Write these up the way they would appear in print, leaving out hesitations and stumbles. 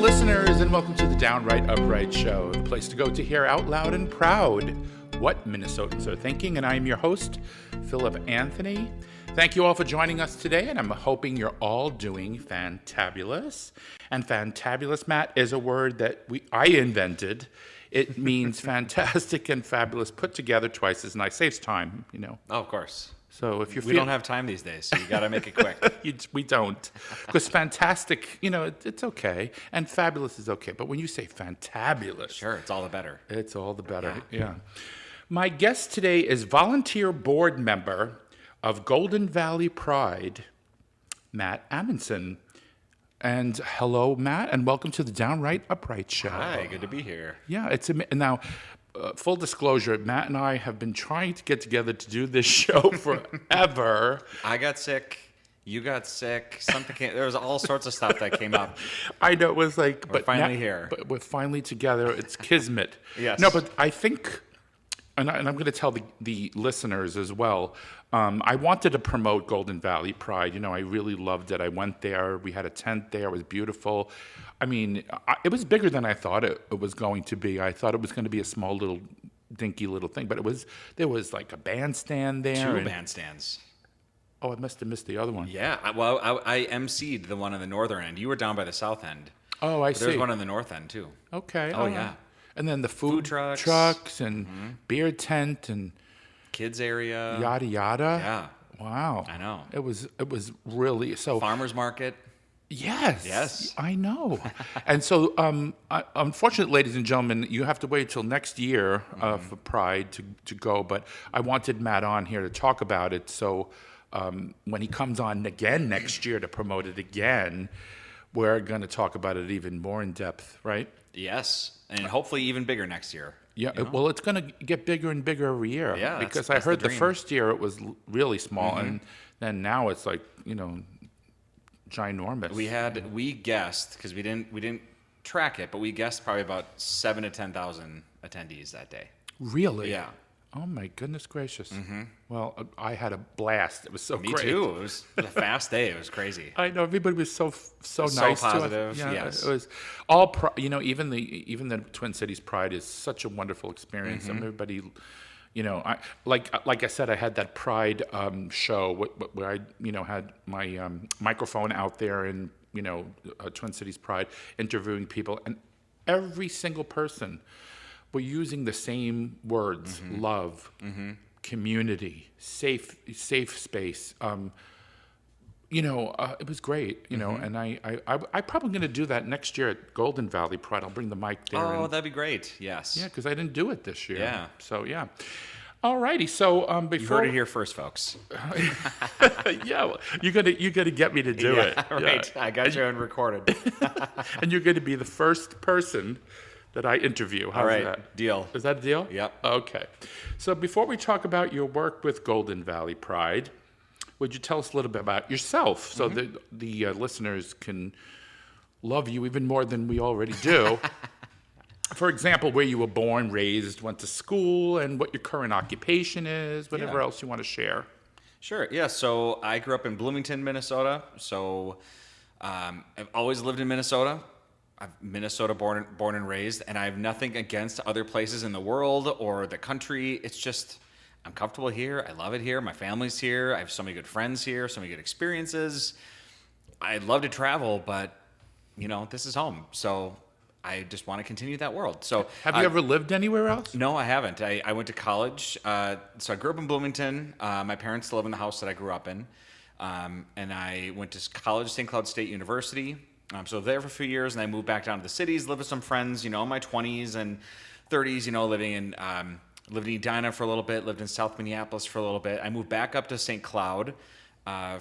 listeners, and welcome to the Downright Upright Show, the place to go to hear out loud and proud what Minnesotans are thinking. And I am your host, Philip Anthony. Thank you all for joining us today, and I'm hoping you're all doing fantabulous. And fantabulous, Matt, is a word that I invented. It means fantastic and fabulous put together twice as nice. Saves time, you know. Oh, of course. So if we don't have time these days, so you got to make it quick. We don't, because fantastic, you know, it's okay, and fabulous is okay. But when you say fantabulous, Sure, it's all the better. It's all the better. Yeah. My guest today is volunteer board member of Golden Valley Pride, Matt Amundson. And hello, Matt, and welcome to the Downright Upright Show. Hi, good to be here. Yeah, now. Full disclosure, Matt and I have been trying to get together to do this show forever. I got sick. You got sick. Something came. There was all sorts of stuff that came up. I know, it was like... We're finally here. But we're finally together. It's kismet. Yes. No, but I think... And I'm going to tell the listeners as well. I wanted to promote Golden Valley Pride. You know, I really loved it. I went there. We had a tent there. It was beautiful. I mean, it was bigger than I thought it was going to be. I thought it was going to be a small little, dinky little thing. But there was like a bandstand there. Two bandstands. Oh, I must have missed the other one. Yeah. Well, I emceed the one on the northern end. You were down by the south end. Oh, I see. There's one on the north end, too. Okay. Oh, yeah. And then the food trucks and beer tent and kids area, yada yada. Yeah. Wow. I know. It was really so. Farmers market. Yes. I know. And so, unfortunately, ladies and gentlemen, you have to wait till next year for Pride to go. But I wanted Matt on here to talk about it. So when he comes on again next year to promote it again, we're going to talk about it even more in depth, right? Yes, and hopefully even bigger next year. Yeah, you know? Well, it's going to get bigger and bigger every year. Yeah, because I heard the first year it was really small, and then now it's like, you know, ginormous. We guessed, because we didn't track it, but we guessed probably about 7,000 to 10,000 attendees that day. Really? Yeah. Oh my goodness gracious! Well, I had a blast. It was so Me great. too. It was a fast day. It was crazy. I know, everybody was so nice positive. to us. Yeah, yes. It was all you know. Even the Twin Cities Pride is such a wonderful experience. And everybody, you know, like I said, I had that Pride show where I had my microphone out there and Twin Cities Pride interviewing people, and every single person were using the same words: love, community, safe space. It was great. You know, and I'm probably going to do that next year at Golden Valley Pride. I'll bring the mic there. Oh, that'd be great. Yes. Yeah, because I didn't do it this year. Yeah. So yeah. All righty. So before you heard it here first, folks. Yeah, well, you got to get me to do it. Right. Yeah. I got you on recorded. And you're going to be the first person that I interview. How's All right, that? Deal. Is that a deal? Yep. Okay. So before we talk about your work with Golden Valley Pride, would you tell us a little bit about yourself so that the listeners can love you even more than we already do? For example, where you were born, raised, went to school, and what your current occupation is, whatever else you want to share. Sure. Yeah. So I grew up in Bloomington, Minnesota. So I've always lived in Minnesota. I'm Minnesota born and raised, and I have nothing against other places in the world or the country. It's just I'm comfortable here. I love it here. My family's here. I have so many good friends here, so many good experiences. I'd love to travel, but this is home. So I just want to continue that world. So have you ever lived anywhere else? No, I haven't. I went to college. So I grew up in Bloomington. My parents still live in the house that I grew up in. And I went to college, St. Cloud State University. So there for a few years, and I moved back down to the cities, lived with some friends, in my 20s and 30s, living in Edina for a little bit, lived in South Minneapolis for a little bit. I moved back up to St. Cloud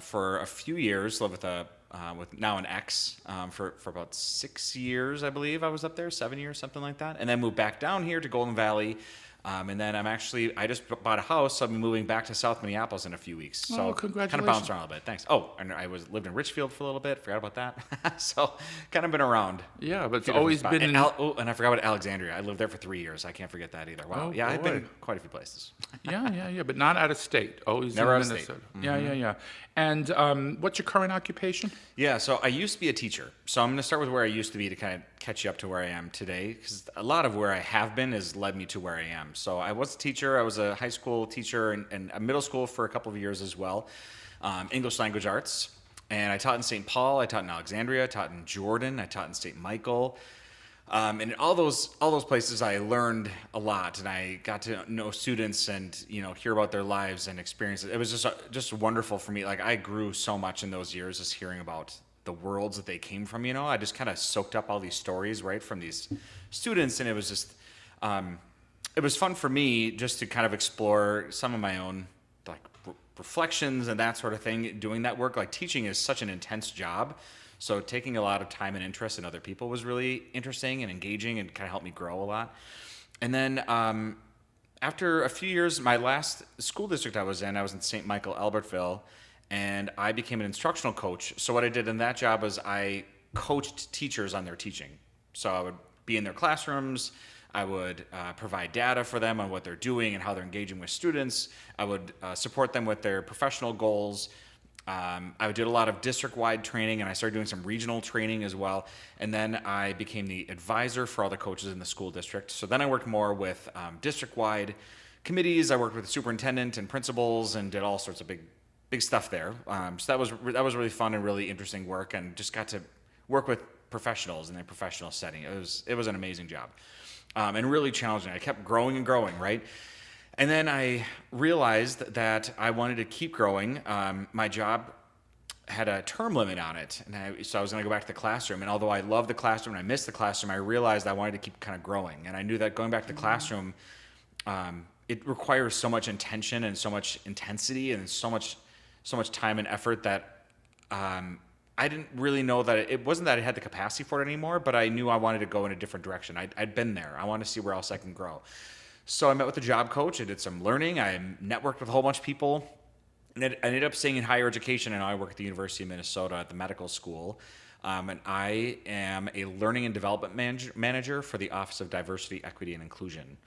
for a few years, lived with now an ex for about 6 years, I believe I was up there, 7 years, something like that. And then moved back down here to Golden Valley. And then I just bought a house, so I'm moving back to South Minneapolis in a few weeks. So congratulations. Kind of bounced around a little bit. Thanks. Oh, and I lived in Richfield for a little bit. Forgot about that. So kind of been around. Yeah, but it's always been and I forgot about Alexandria. I lived there for 3 years. I can't forget that either. Wow. Yeah, I've been quite a few places. Yeah, but not out of state. Always never in out of Minnesota. state. Yeah. And what's your current occupation? Yeah, so I used to be a teacher. So I'm going to start with where I used to be to kind of catch you up to where I am today, because a lot of where I have been has led me to where I am. So I was a teacher. I was a high school teacher and a middle school for a couple of years as well, English language arts. And I taught in St. Paul. I taught in Alexandria. I taught in Jordan. I taught in St. Michael. And in all those places, I learned a lot, and I got to know students and hear about their lives and experiences. It was just wonderful for me. Like, I grew so much in those years, just hearing about the worlds that they came from. I just kind of soaked up all these stories right from these students, and it was just it was fun for me just to kind of explore some of my own like reflections and that sort of thing. Doing that work, like teaching, is such an intense job. So taking a lot of time and interest in other people was really interesting and engaging, and kind of helped me grow a lot. And then after a few years, my last school district I was in St. Michael, Albertville, and I became an instructional coach. So what I did in that job was I coached teachers on their teaching. So I would be in their classrooms. I would provide data for them on what they're doing and how they're engaging with students. I would support them with their professional goals. I did a lot of district-wide training, and I started doing some regional training as well. And then I became the advisor for all the coaches in the school district. So then I worked more with district-wide committees. I worked with the superintendent and principals and did all sorts of big stuff there. So that was really fun and really interesting work, and just got to work with professionals in a professional setting. It was an amazing job, and really challenging. I kept growing and growing, right? And then I realized that I wanted to keep growing. My job had a term limit on it, and so I was going to go back to the classroom. And although I loved the classroom and I missed the classroom, I realized I wanted to keep kind of growing. And I knew that going back to the classroom, it requires so much intention and so much intensity and so much time and effort that I didn't really know that it wasn't that I had the capacity for it anymore, but I knew I wanted to go in a different direction. I'd been there. I wanted to see where else I can grow. So I met with the job coach. I did some learning. I networked with a whole bunch of people. And I ended up staying in higher education, and I work at the University of Minnesota at the medical school. And I am a learning and development manager for the Office of Diversity, Equity, and Inclusion.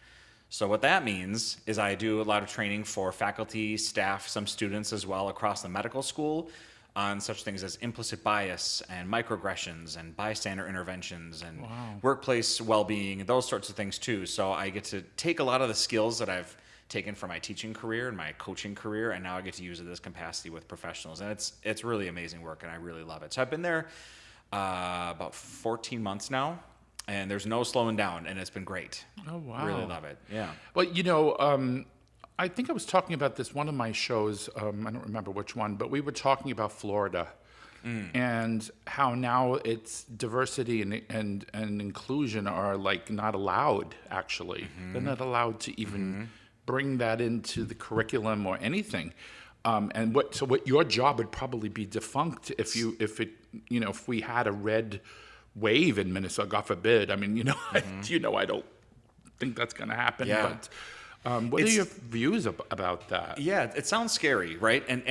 So what that means is I do a lot of training for faculty, staff, some students as well across the medical school on such things as implicit bias and microaggressions and bystander interventions and workplace well-being, those sorts of things too. So I get to take a lot of the skills that I've taken from my teaching career and my coaching career, and now I get to use it in this capacity with professionals. And it's really amazing work, and I really love it. So I've been there about 14 months now, and there's no slowing down, and it's been great. Oh, wow. Really love it, yeah. Well, I think I was talking about this one of my shows. I don't remember which one, but we were talking about Florida and how now it's diversity and inclusion are like not allowed. Actually, they're not allowed to even bring that into the curriculum or anything. And what your job would probably be defunct if we had a red wave in Minnesota, God forbid. I mean, I don't think that's going to happen. Yeah. But what are your views about that? Yeah, it sounds scary, right? And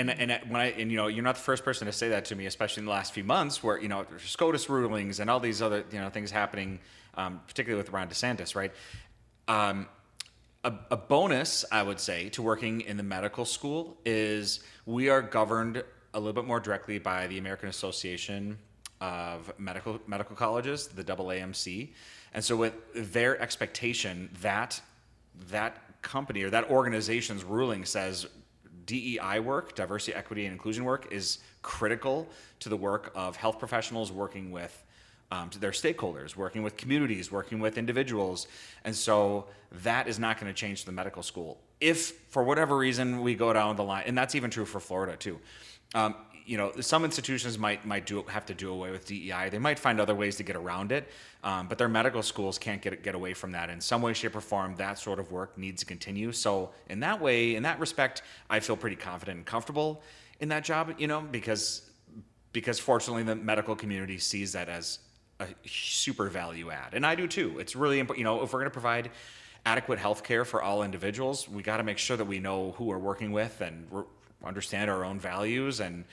when you're not the first person to say that to me, especially in the last few months, where there's SCOTUS rulings and all these other things happening, particularly with Ron DeSantis, right? A bonus, I would say, to working in the medical school is we are governed a little bit more directly by the American Association of Medical Colleges, the AAMC, and so with their expectation that company or that organization's ruling says DEI work, diversity, equity, and inclusion work, is critical to the work of health professionals working with to their stakeholders, working with communities, working with individuals. And so that is not going to change the medical school. If for whatever reason we go down the line, and that's even true for Florida too, some institutions might have to do away with DEI. They might find other ways to get around it, but their medical schools can't get away from that. In some way, shape, or form, that sort of work needs to continue. So in that way, in that respect, I feel pretty confident and comfortable in that job, because fortunately the medical community sees that as a super value add. And I do too. It's really important, if we're going to provide adequate health care for all individuals, we got to make sure that we know who we're working with and understand our own values and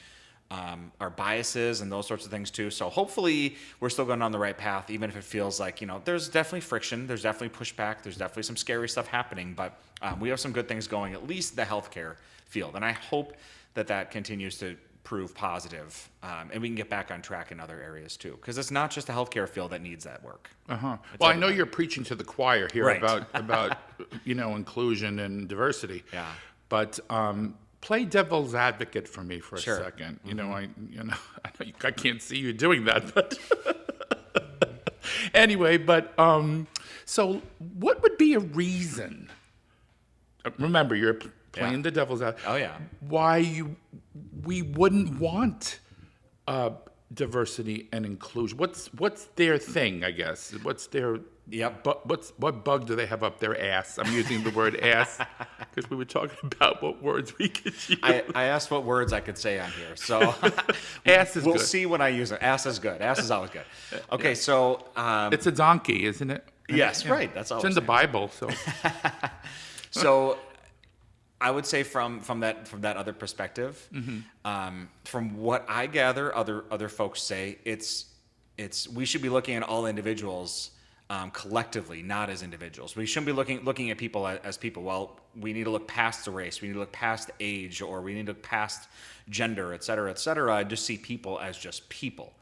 our biases and those sorts of things too. So hopefully we're still going on the right path, even if it feels like, there's definitely friction, there's definitely pushback, there's definitely some scary stuff happening, but we have some good things going, at least the healthcare field. And I hope that continues to prove positive, and we can get back on track in other areas too. Because it's not just the healthcare field that needs that work. Well, I know you're preaching to the choir here Right. about inclusion and diversity. Yeah. But play devil's advocate for me for a Sure. second. I can't see you doing that, but anyway. But so what would be a reason? Remember, you're playing the devil's advocate. Oh yeah. Why we wouldn't want diversity and inclusion? What's their thing? I guess. What's their Yep. what bug do they have up their ass? I'm using the word ass because we were talking about what words we could use. I asked what words I could say on here, so Ass is we'll good. see when I use it. Ass is good. Ass is always good. Okay, so It's a donkey, isn't it? yes, right. That's all. It's in the Bible, so So I would say from that other perspective, from what I gather, other folks say it's we should be looking at all individuals collectively, not as individuals. We shouldn't be looking at people as people. Well, we need to look past the race. We need to look past age, or we need to look past gender, et cetera, and just see people as just people.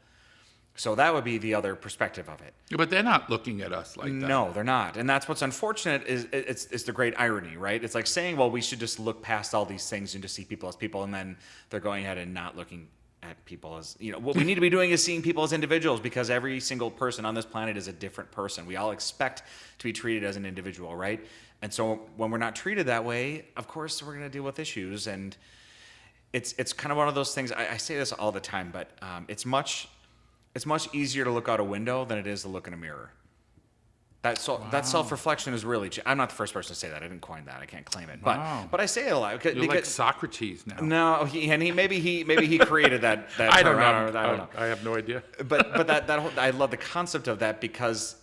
So that would be the other perspective of it. but they're not looking at us like that. No, they're not, and that's what's unfortunate. It's the great irony, right? It's like saying, well, we should just look past all these things and just see people as people, and then they're going ahead and not looking at people as, what we need to be doing is seeing people as individuals, because every single person on this planet is a different person. We all expect to be treated as an individual, right? And so when we're not treated that way, of course we're going to deal with issues, and it's kind of one of those things. I say this all the time, but it's much easier to look out a window than it is to look in a mirror. That self-reflection is really. I'm not the first person to say that. I didn't coin that. I can't claim it. But I say it a lot. You're like Socrates now. No, maybe he created that. I don't term. know. I don't know. I have no idea. But that whole, I love the concept of that because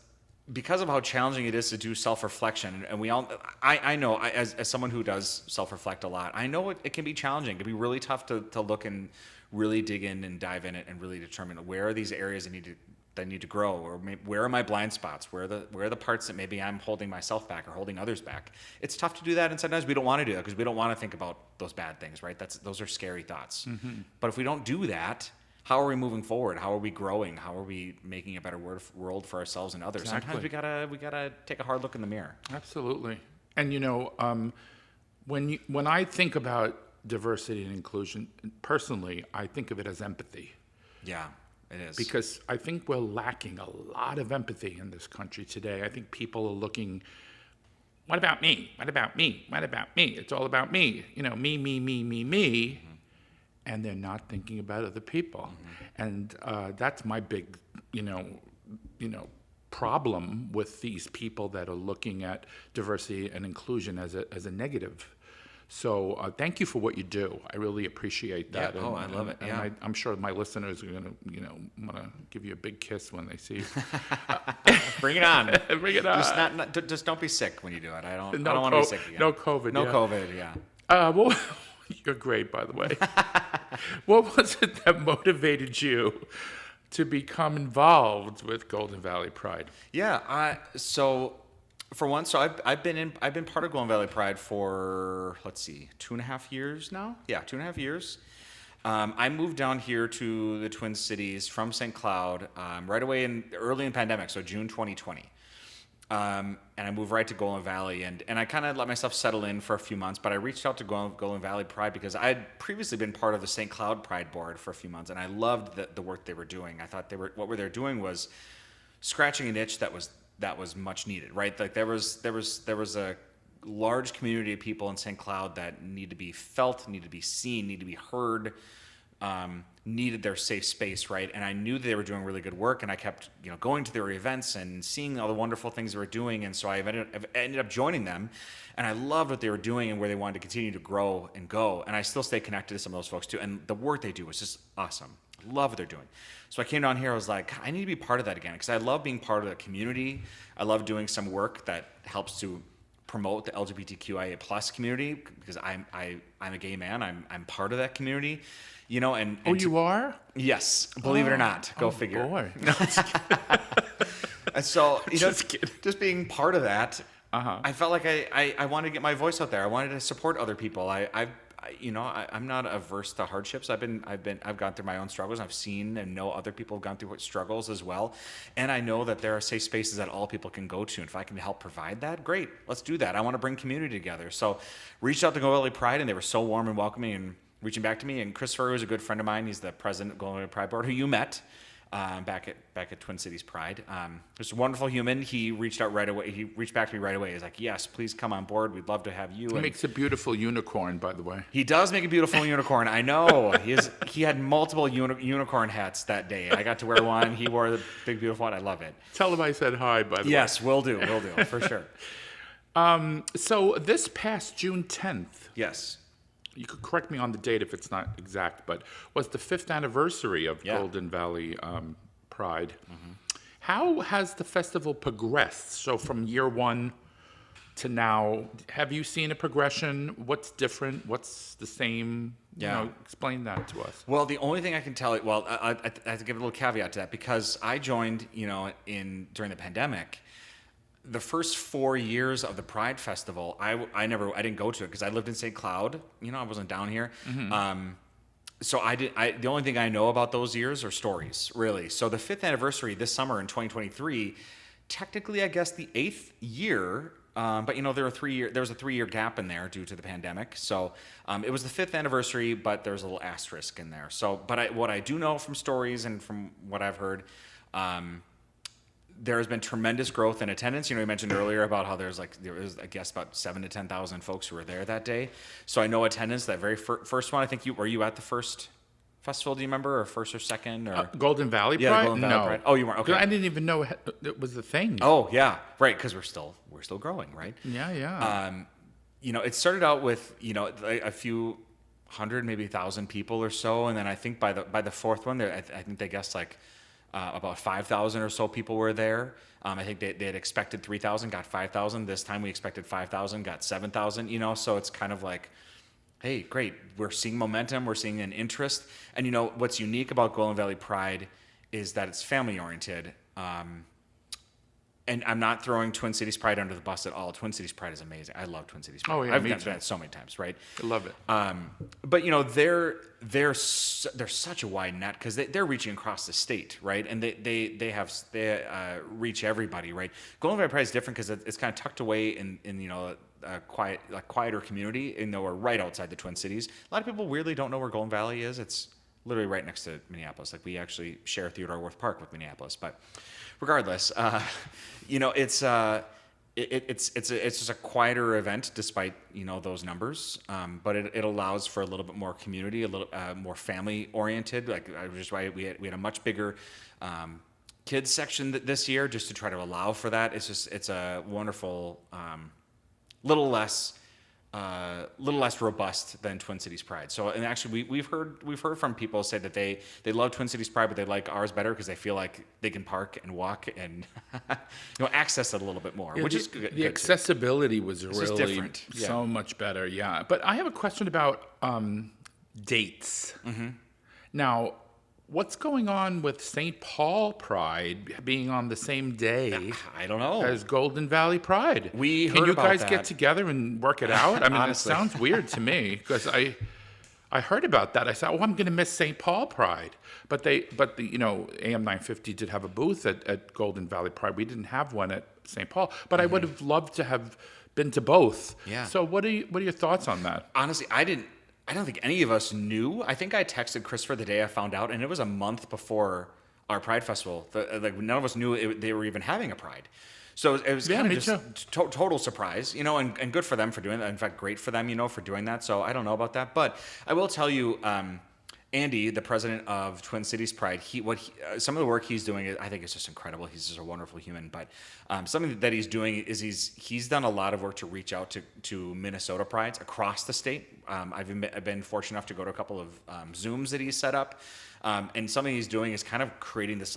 of how challenging it is to do self-reflection, and we all. I know as someone who does self-reflect a lot, I know it can be challenging. It can be really tough to look and really dig in and dive in it and really determine where are these areas that need to grow, or where are my blind spots, where are the parts that maybe I'm holding myself back or holding others back. It's tough to do that, and sometimes we don't want to do that because we don't want to think about those bad things, right? Those are scary thoughts. Mm-hmm. But if we don't do that, how are we moving forward? How are we growing? How are we making a better world for ourselves and others? Exactly. Sometimes we gotta take a hard look in the mirror. Absolutely. And when I think about diversity and inclusion, personally, I think of it as empathy. Yeah, it is. Because I think we're lacking a lot of empathy in this country today. I think people are looking, what about me? What about me? What about me? It's all about me. Me. Mm-hmm. And they're not thinking about other people. Mm-hmm. And that's my big, problem with these people that are looking at diversity and inclusion as a negative. So thank you for what you do. I really appreciate that. Yeah. I love it. Yeah. And I'm sure my listeners are going to, want to give you a big kiss when they see you. Bring it on. Bring it on. Just don't be sick when you do it. I don't No want to be sick again. No COVID. No yeah. COVID. Yeah. Well, you're great, by the way. What was it that motivated you to become involved with Golden Valley Pride? Yeah. For one, I've been part of Golden Valley Pride for 2.5 years now. Yeah, 2.5 years. I moved down here to the Twin Cities from St. Cloud right away early in pandemic, so June 2020. And I moved right to Golden Valley, and I kind of let myself settle in for a few months. But I reached out to Golden Valley Pride because I had previously been part of the St. Cloud Pride board for a few months, and I loved the work they were doing. I thought what they were doing was scratching an itch that was much needed, right? Like there was a large community of people in St. Cloud that need to be felt, need to be seen, need to be heard, needed their safe space, right? And I knew they were doing really good work, and I kept going to their events and seeing all the wonderful things they were doing, and so I ended up joining them, and I loved what they were doing and where they wanted to continue to grow and go, and I still stay connected to some of those folks too, and the work they do was just awesome. Love what they're doing. So I came down here, I was like, I need to be part of that again, because I love being part of the community. I love doing some work that helps to promote the LGBTQIA plus community, because I'm a gay man. I'm part of that community, and you are? Yes, believe it or not. Go figure. Boy. No, And so, just being part of that, I felt like I wanted to get my voice out there. I wanted to support other people. I'm not averse to hardships. I've gone through my own struggles. I've seen and know other people have gone through struggles as well, and I know that there are safe spaces that all people can go to. And if I can help provide that, great, let's do that. I want to bring community together. So, reached out to Golden Valley Pride, and they were so warm and welcoming and reaching back to me. And Christopher was a good friend of mine. He's the president of Golden Valley Pride Board, who you met. Back at Twin Cities Pride. Just a wonderful human. He reached out right away. He reached back to me right away. He's like, yes, please come on board. We'd love to have you. He makes a beautiful unicorn, by the way. He does make a beautiful unicorn. I know. He had multiple unicorn hats that day. I got to wear one. He wore the big, beautiful one. I love it. Tell him I said hi, by the way. Yes, will do, for sure. So this past June 10th. Yes. You could correct me on the date if it's not exact, but was the 5th anniversary of Golden Valley Pride. Mm-hmm. How has the festival progressed? So from year one to now, have you seen a progression? What's different? What's the same? Yeah. Explain that to us. Well, the only thing I can tell you, I have to give a little caveat to that because I joined, during the pandemic. The first 4 years of the Pride Festival, I didn't go to it because I lived in St. Cloud. I wasn't down here. Mm-hmm. So the only thing I know about those years are stories, really. So the 5th anniversary this summer in 2023, technically, I guess the 8th year, but there was a 3-year gap in there due to the pandemic. So it was the 5th anniversary, but there's a little asterisk in there. So, but what I do know from stories and from what I've heard, there has been tremendous growth in attendance. You mentioned earlier about how there was, I guess, about 7,000 to 10,000 folks who were there that day. So I know attendance, that very first one, I think were you at the first festival, do you remember, or first or second? Or Golden Valley Pride? Yeah, Golden Valley Pride. Oh, you weren't? Okay. I didn't even know it was a thing. Oh, yeah, right, because we're still growing, right? Yeah. It started out with, a few hundred, maybe 1,000 people or so, and then I think by the fourth one, I think they guessed about 5,000 or so people were there. I think they had expected 3,000, got 5,000. This time we expected 5,000, got 7,000, so it's kind of like, hey, great. We're seeing momentum. We're seeing an interest. And what's unique about Golden Valley Pride is that it's family oriented. And I'm not throwing Twin Cities Pride under the bus at all. Twin Cities Pride is amazing. I love Twin Cities Pride. Oh, yeah, I've me been too. to that so many times, right? I love it. But they're such a wide net because they're reaching across the state, right? And they reach everybody, right? Golden Valley Pride is different because it's kind of tucked away in a quieter community, and we're right outside the Twin Cities. A lot of people weirdly don't know where Golden Valley is. It's literally right next to Minneapolis. We actually share Theodore Wirth Park with Minneapolis, but regardless, it's just a quieter event despite those numbers, but it allows for a little bit more community, a little more family oriented. We had a much bigger kids section this year just to try to allow for that. It's a wonderful, little less robust than Twin Cities Pride. So, and actually, we've heard from people say that they love Twin Cities Pride, but they like ours better because they feel like they can park and walk and access it a a little bit more, which is good. The accessibility was really different. Yeah. so much better. Yeah, but I have a question about dates. Mm-hmm. Now, what's going on with St. Paul Pride being on the same day? I don't know. As Golden Valley Pride. Can you guys get together and work it out? I mean, it sounds weird to me because I heard about that. I said, I'm going to miss St. Paul Pride. But the AM 950 did have a booth at Golden Valley Pride. We didn't have one at St. Paul, but I would have loved to have been to both. Yeah. So what are your thoughts on that? Honestly, I don't think any of us knew. I think I texted Christopher the day I found out, and it was a month before our Pride Festival. None of us knew they were even having a Pride. So it was kind of just total surprise, and good for them for doing that. In fact, great for them, for doing that. So I don't know about that. But I will tell you, Andy, the president of Twin Cities Pride, some of the work he's doing, I think is just incredible. He's just a wonderful human. But something that he's doing is he's done a lot of work to reach out to Minnesota Prides across the state. I've been fortunate enough to go to a couple of Zooms that he's set up. And something he's doing is kind of creating this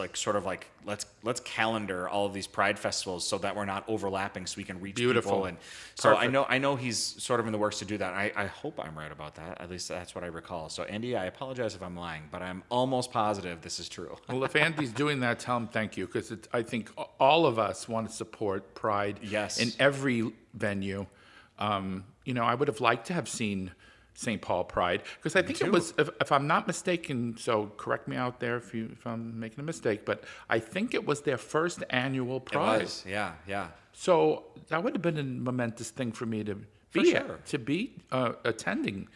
let's calendar all of these Pride festivals so that we're not overlapping, so we can reach people. And so I know he's sort of in the works to do that. I hope I'm right about that. At least that's what I recall. So Andy, I apologize if I'm lying, but I'm almost positive this is true. Well, if Andy's doing that, tell him thank you, because I think all of us want to support Pride yes. in every venue. I would have liked to have seen St. Paul Pride, because I think it too. was, if I'm not mistaken, so correct me out there if I'm making a mistake, but I think it was their first annual It Pride. was, yeah, yeah. So that would have been a momentous thing for me to For be sure. attending.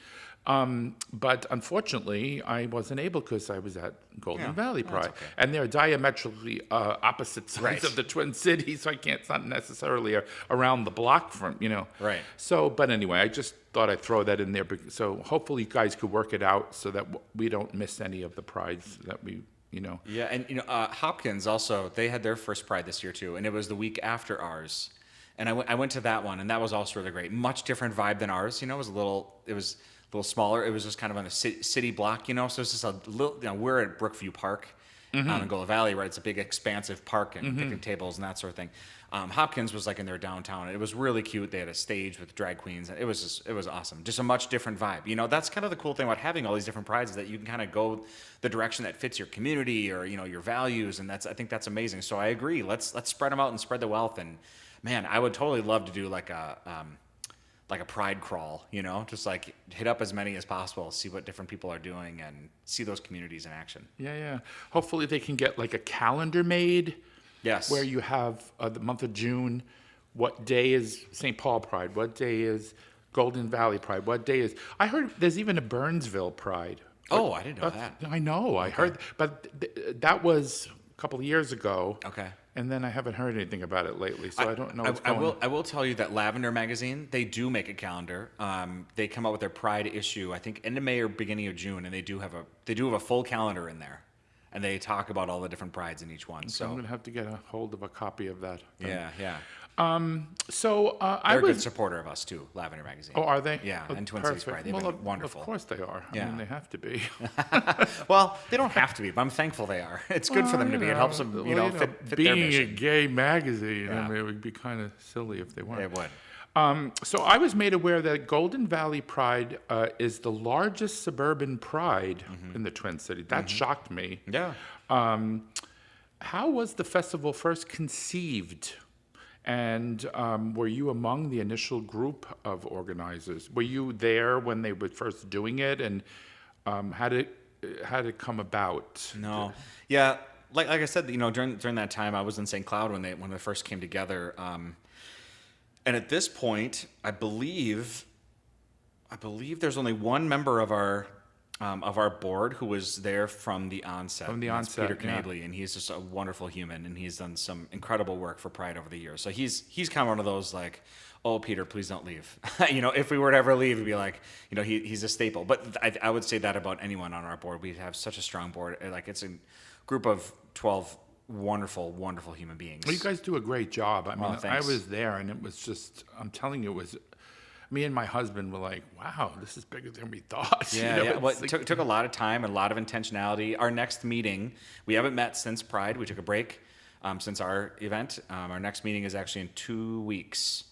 But unfortunately, I wasn't able because I was at Golden Yeah, Valley that's Pride, okay. and they're diametrically opposite sides Right. of the Twin Cities. So I can't. It's not necessarily around the block from Right. So, but anyway, I just thought I'd throw that in there. So hopefully, you guys could work it out so that we don't miss any of the prides that we. Yeah, and Hopkins also, they had their first Pride this year too, and it was the week after ours. And I went to that one, and that was also really great. Much different vibe than ours. It was a little smaller. It was just kind of on a city block, so it's just a little. We're at Brookview Park out in Golden Valley, right? It's a big, expansive park and picnic tables and that sort of thing. Hopkins was like in their downtown. It was really cute. They had a stage with drag queens. It was awesome. Just a much different vibe. That's kind of the cool thing about having all these different prides, is that you can kind of go the direction that fits your community or your values, and I think that's amazing. So I agree. Let's spread them out and spread the wealth. And man, I would totally love to do like a pride crawl, just like hit up as many as possible, see what different people are doing, and see those communities in action. Yeah. Hopefully, they can get like a calendar made. Yes. Where you have the month of June, what day is St. Paul Pride? What day is Golden Valley Pride? What day is... I heard there's even a Burnsville Pride. Oh, I didn't know that. I know. I heard... But that was a couple of years ago. Okay. And then I haven't heard anything about it lately, so I don't know what's I going on. I will tell you that Lavender Magazine, they do make a calendar. They come out with their Pride issue, I think end of May or beginning of June, and they do have a full calendar in there. And they talk about all the different prides in each one. So I'm So going to have to get a hold of a copy of that. yeah. So They're I a good was... supporter of us too, Lavender Magazine. Oh, are they? Yeah, Oh, and Twin Cities perfect. Pride. They've been wonderful. Of course they are. I Yeah. mean, they have to be. Well, they don't have to be, but I'm thankful they are. It's good for them to be. It helps them, fit their being mission. a gay magazine, Yeah. I mean, it would be kind of silly if they weren't. It would. So I was made aware that Golden Valley Pride is the largest suburban pride in the Twin Cities. That shocked me. Yeah. How was the festival first conceived? And were you among the initial group of organizers? Were you there when they were first doing it? And how did it come about? No. Yeah. Like I said, during that time, I was in St. Cloud when they first came together. And at this point, I believe there's only one member of our board who was there from the onset. From the and that's onset, Peter Knabley, and he's just a wonderful human, and he's done some incredible work for Pride over the years. So he's kind of one of those like, oh, Peter, please don't leave. If we were to ever leave, it'd be like, he's a staple. But I would say that about anyone on our board. We have such a strong board. Like, it's a group of 12 wonderful, wonderful human beings. Well, you guys do a great job. I mean, I thanks. was there, and it was just, I'm telling you, it was, me and my husband were like, wow, this is bigger than we thought. Yeah. Well, it's it like- took a lot of time and a lot of intentionality. Our next meeting, we haven't met since Pride. We took a break since our event. Our next meeting is actually in 2 weeks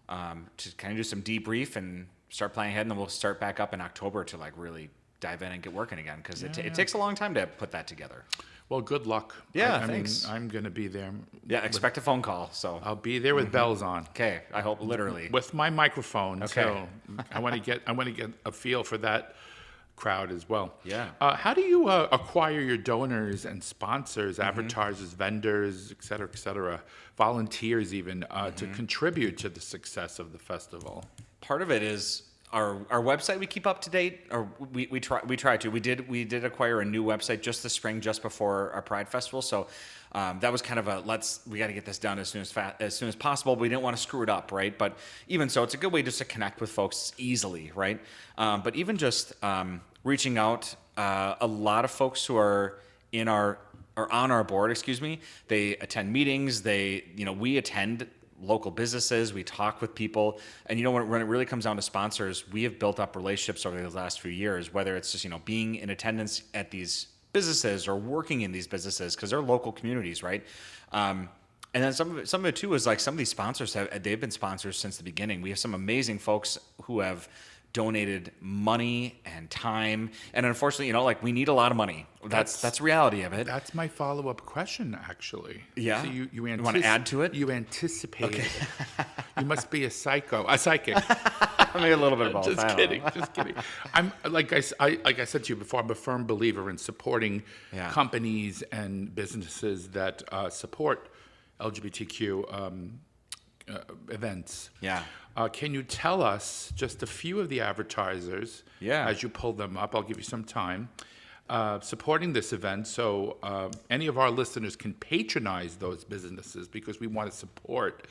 to kind of do some debrief and start planning ahead, and then we'll start back up in October to like really dive in and get working again, because it takes a long time to put that together. Well, good luck. Yeah, I thanks. mean, I'm going to be there. Yeah, expect a phone call. So I'll be there with bells on. okay, I hope literally. With my microphone. Okay. So I want to get a feel for that crowd as well. Yeah. How do you acquire your donors and sponsors, advertisers, vendors, et cetera, volunteers even, to contribute to the success of the festival? Part of it is our website we keep up to date, or we try to. We did acquire a new website just this spring, just before our Pride Festival. So that was kind of we got to get this done as soon as possible. But we didn't want to screw it up, right? But even so, it's a good way just to connect with folks easily, right? But even just reaching out, a lot of folks who are on our board, they attend meetings. We attend local businesses, we talk with people, and when it really comes down to sponsors, we have built up relationships over the last few years, whether it's just being in attendance at these businesses or working in these businesses, because they're local communities, right? And then some of it too is like some of these sponsors they've been sponsors since the beginning. We have some amazing folks who have donated money and time. And unfortunately, like we need a lot of money. That's the reality of it. That's my follow-up question, actually. Yeah. So you want to add to it? You anticipated it. You must be a psychic. Maybe a little bit of both. Just kidding. I'm like I said to you before. I'm a firm believer in supporting companies and businesses that support LGBTQ events. Yeah. Can you tell us just a few of the advertisers as you pull them up? I'll give you some time. Supporting this event, so any of our listeners can patronize those businesses, because we want to support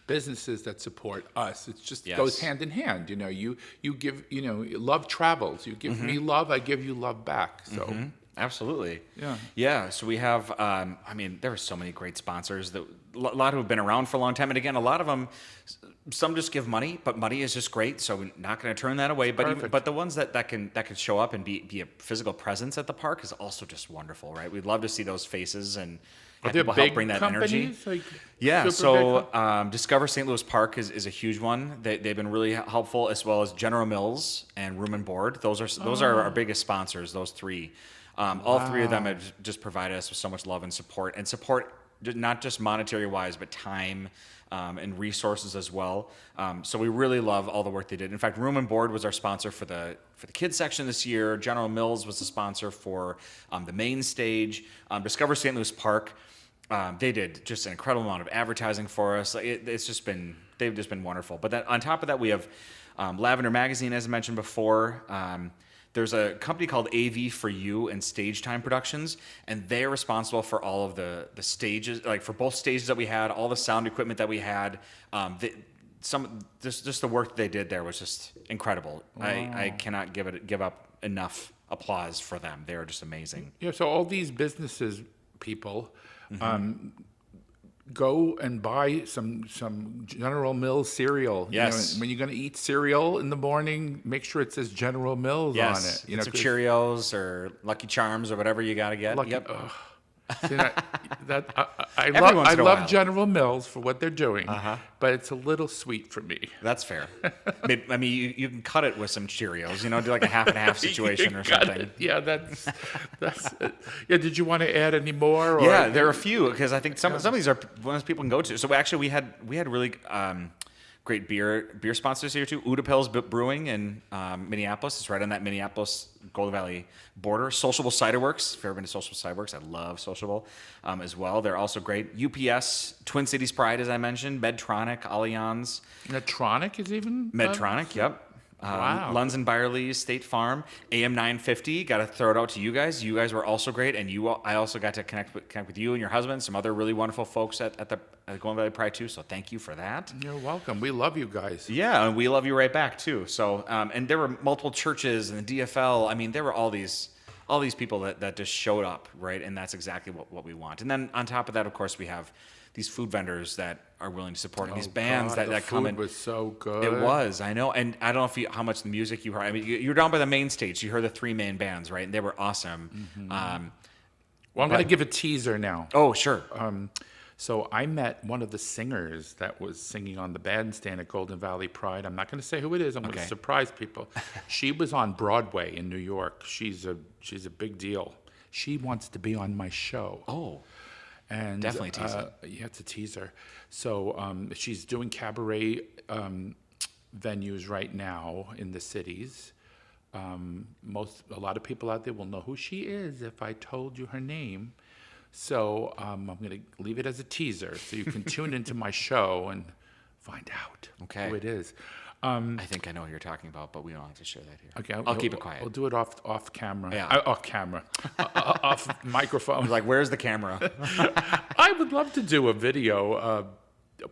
businesses that support us. It just goes hand in hand. You give, love travels. You give me love, I give you love back. So absolutely. Yeah. So we have, there are so many great sponsors that a lot who have been around for a long time. And again, a lot of them, some just give money, but money is just great. So we're not going to turn that away. But the ones that can show up and be a physical presence at the park is also just wonderful, right? We'd love to see those faces and have people help bring that energy. Discover St. Louis Park is a huge one. They've been really helpful, as well as General Mills and Room and Board. Those are our biggest sponsors, those three. All three of them have just provided us with so much love and support not just monetary wise, but time and resources as well. So we really love all the work they did. In fact, Room and Board was our sponsor for the kids section this year. General Mills was the sponsor for the main stage. Discover St. Louis Park, they did just an incredible amount of advertising for us. They've just been wonderful. But then on top of that, we have Lavender Magazine, as I mentioned before. There's a company called AV for You and Stage Time Productions, and they're responsible for all of the stages, like for both stages that we had, all the sound equipment that we had. Just the work that they did there was just incredible. Wow. I cannot give up enough applause for them. They are just amazing. Yeah. So all these businesses, people, go and buy some General Mills cereal. Yes. When you're going to eat cereal in the morning, make sure it says General Mills on it. So Cheerios or Lucky Charms or whatever you got to get. See, I love General Mills for what they're doing, but it's a little sweet for me. That's fair. I mean, you can cut it with some Cheerios, do like a half and half situation or something. Yeah, that's it. Yeah, did you want to add any more? Or? Yeah, there are a few, because I think some of these are ones people can go to. So actually, we had really great beer sponsors here too. Udapils Brewing in Minneapolis. It's right on that Minneapolis Golden Valley border. Sociable Cider Works. If you've ever been to Sociable Cider Works, I love Sociable as well. They're also great. UPS, Twin Cities Pride, as I mentioned. Medtronic, Allianz. Medtronic is even? Medtronic, yep. Wow. Lunds and Byerly's, State Farm, AM 950. Got to throw it out to you guys. You guys were also great, and I also got to connect with you and your husband, some other really wonderful folks at the Golden Valley Pride too. So thank you for that. You're welcome. We love you guys. Yeah, and we love you right back too. So and there were multiple churches and the DFL. I mean, there were all these people that just showed up, right? And that's exactly what we want. And then on top of that, of course, we have these food vendors that are willing to support, and these bands that come in. The food was so good. It was, I know. And I don't know how much the music you heard. I mean, you're down by the main stage. So you heard the three main bands, right? And they were awesome. Well, I'm going to give a teaser now. Oh, sure. So I met one of the singers that was singing on the bandstand at Golden Valley Pride. I'm not going to say who it is. I'm going to surprise people. She was on Broadway in New York. She's a big deal. She wants to be on my show. Oh. And definitely a teaser. Yeah, it's a teaser. So she's doing cabaret venues right now in the cities. A lot of people out there will know who she is if I told you her name. So I'm going to leave it as a teaser, so you can tune into my show and find out who it is. I think I know who you're talking about, but we don't have to share that here. Okay, I'll keep it quiet. We'll do it off camera. Yeah. Off camera. Off microphone. I was like, where's the camera? I would love to do a video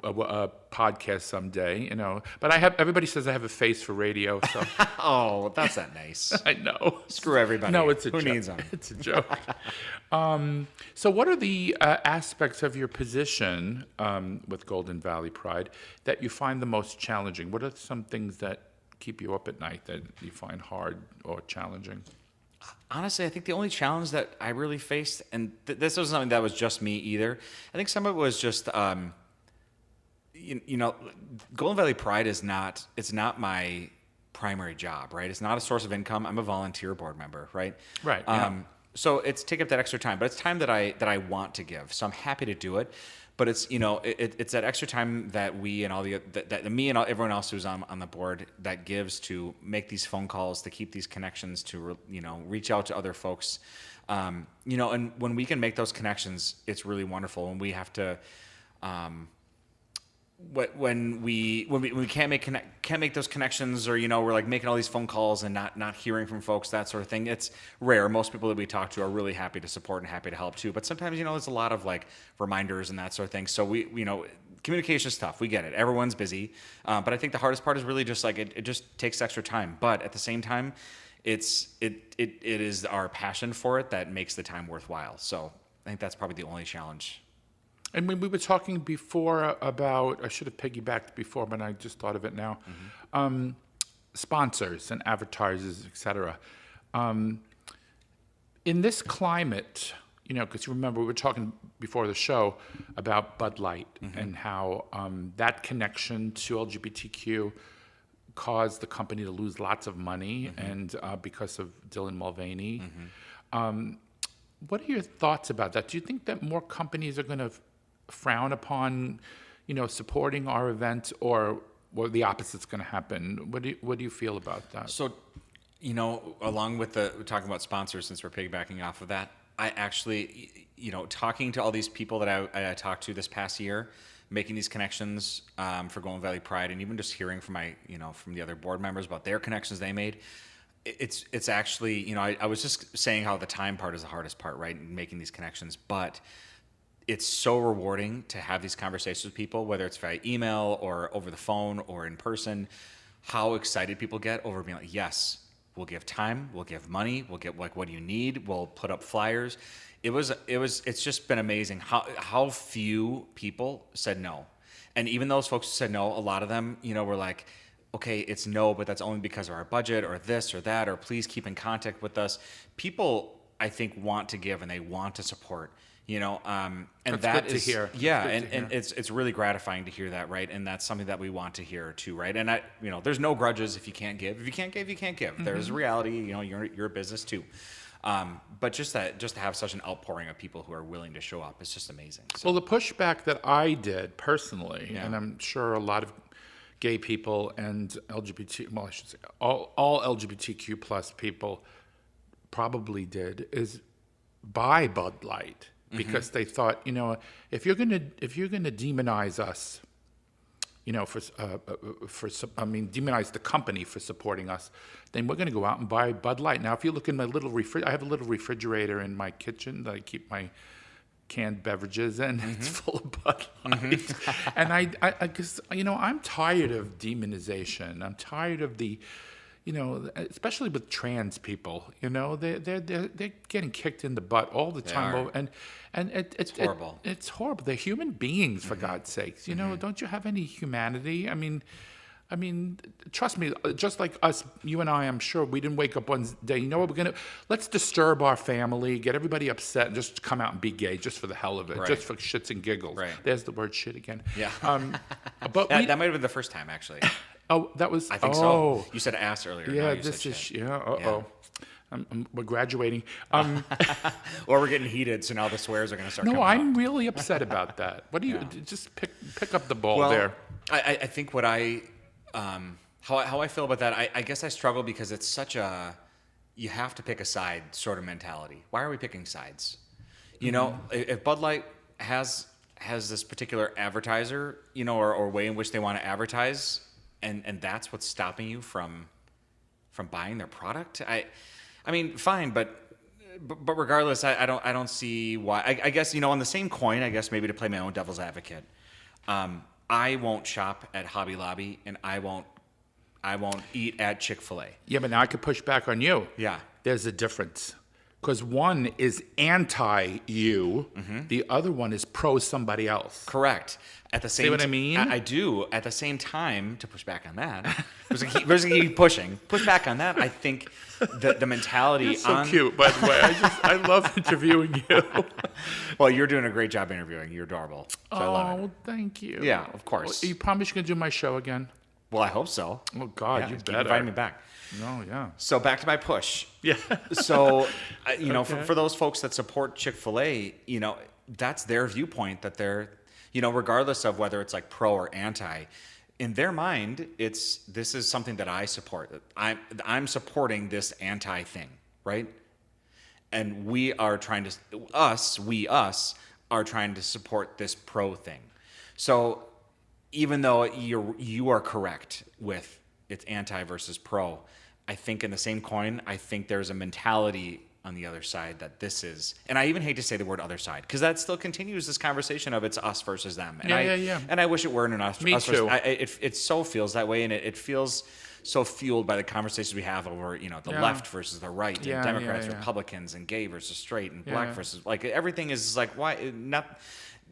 a podcast someday, But everybody says I have a face for radio, so. Oh, that's not nice. I know. Screw everybody. No, it's a joke. Who needs them? It's a joke. So what are the aspects of your position with Golden Valley Pride that you find the most challenging? What are some things that keep you up at night that you find hard or challenging? Honestly, I think the only challenge that I really faced, and this wasn't something that was just me either, I think some of it was just, Golden Valley Pride it's not my primary job, right? It's not a source of income. I'm a volunteer board member, right? Right, yeah. So it's take up that extra time, but it's time that I want to give. So I'm happy to do it. But it's it's that extra time that we and all that me and everyone else who's on the board that gives to make these phone calls, to keep these connections, to reach out to other folks, and when we can make those connections, it's really wonderful. When we have to, when we can't make those connections, or we're like making all these phone calls and not hearing from folks, that sort of thing, it's rare. Most people that we talk to are really happy to support and happy to help too, but sometimes there's a lot of like reminders and that sort of thing. So we communication is tough, we get it, everyone's busy, but I think the hardest part is really just like it just takes extra time, but at the same time it is our passion for it that makes the time worthwhile. So I think that's probably the only challenge. And when we were talking before about, I should have piggybacked before, but I just thought of it now, sponsors and advertisers, et cetera. In this climate, because you remember we were talking before the show about Bud Light and how that connection to LGBTQ caused the company to lose lots of money, and because of Dylan Mulvaney. What are your thoughts about that? Do you think that more companies are going to frown upon, supporting our event, or the opposite's going to happen? What do you feel about that? So, along with talking about sponsors, since we're piggybacking off of that, I actually, talking to all these people that I talked to this past year, making these connections for Golden Valley Pride, and even just hearing from from the other board members about their connections they made. It's actually, I was just saying how the time part is the hardest part, right? In making these connections, but it's so rewarding to have these conversations with people, whether it's via email or over the phone or in person, how excited people get over being like, yes, we'll give time, we'll give money, we'll get like, what do you need? We'll put up flyers. It's just been amazing how few people said no. And even those folks who said no, a lot of them, were like, okay, it's no, but that's only because of our budget or this or that, or please keep in contact with us. People, I think, want to give and they want to support. And that's that good is to hear. yeah, and it's really gratifying to hear that, right? And that's something that we want to hear too, right? And there's no grudges if you can't give. If you can't give, you can't give. There's a reality, you're a business too. But just to have such an outpouring of people who are willing to show up is just amazing. So. Well, the pushback that I did personally, and I'm sure a lot of gay people and I should say all LGBTQ plus people probably did, is buy Bud Light. Because they thought, if you're gonna demonize us, demonize the company for supporting us, then we're gonna go out and buy Bud Light. Now, if you look in my little I have a little refrigerator in my kitchen that I keep my canned beverages in. It's full of Bud Light, and I guess I'm tired of demonization. I'm tired of the. Especially with trans people, they're getting kicked in the butt all the time, and it's horrible. It's horrible. They're human beings, for God's sakes. Don't you have any humanity? I mean, trust me. Just like us, you and I, I'm sure we didn't wake up one day. Let's disturb our family, get everybody upset, and just come out and be gay, just for the hell of it, just for shits and giggles. Right. There's the word shit again. Yeah. But that might have been the first time, actually. Oh, that was. I think so. You said ass earlier. Yeah, this is. Yeah. We're graduating. Or we're getting heated, so now the swears are going to start. No, I'm really upset about that. What do you just pick up the ball there? I think what how I feel about that. I guess I struggle because it's such a you have to pick a side sort of mentality. Why are we picking sides? If Bud Light has this particular advertiser, or way in which they want to advertise. And that's what's stopping you from buying their product. I mean, fine, but regardless, I don't see why. I guess on the same coin, I guess maybe to play my own devil's advocate, I won't shop at Hobby Lobby and I won't eat at Chick-fil-A. Yeah, but now I could push back on you. Yeah, there's a difference. Because one is anti-you, the other one is pro somebody else. Correct. At the same See what I mean? I do. At the same time, to push back on that, there's a keep pushing. Push back on that. I think the mentality. You're so cute, by the way. I love interviewing you. Well, you're doing a great job interviewing. You're adorable. So I love it. Thank you. Yeah, of course. You promise you're gonna do my show again? Well, I hope so. Oh God, Yeah, you keep better. inviting me back. No, yeah. So back to my push. Yeah. So, Okay. for those folks that support Chick-fil-A, that's their viewpoint, that they're, regardless of whether it's like pro or anti, in their mind, this is something that I support. I'm supporting this anti thing, right? And we are trying to, us are trying to support this pro thing. So even though you are correct with it's anti versus pro, I think in the same coin, I think there's a mentality on the other side that this is, and I even hate to say the word other side, because that still continues this conversation of it's us versus them. And Yeah. And I wish it weren't an us. Me us too. Versus, it so feels that way, and it feels so fueled by the conversations we have over, the left versus the right, Yeah, and Democrats, yeah. Republicans, and gay versus straight, and black Yeah. versus, like, everything is like, why not?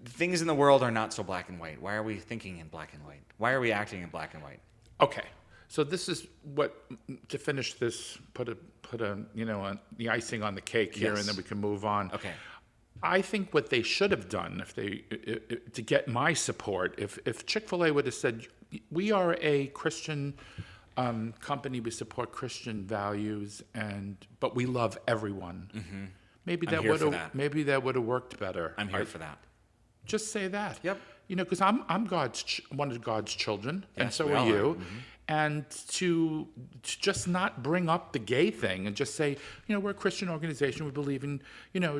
Things in the world are not so black and white. Why are we thinking in black and white? Why are we acting in black and white? Okay. So this is what, to finish this, put a the icing on the cake here, Yes. and then we can move on. Okay. I think what they should have done, to get my support, if Chick-fil-A would have said, we are a Christian company, we support Christian values, but we love everyone. Mm-hmm. Maybe that would have worked better. I'm here for that. Just say that. Yep. Because I'm one of God's children, and Yes, so we are all you. are. Mm-hmm. And to just not bring up the gay thing and just say, we're a Christian organization. We believe in,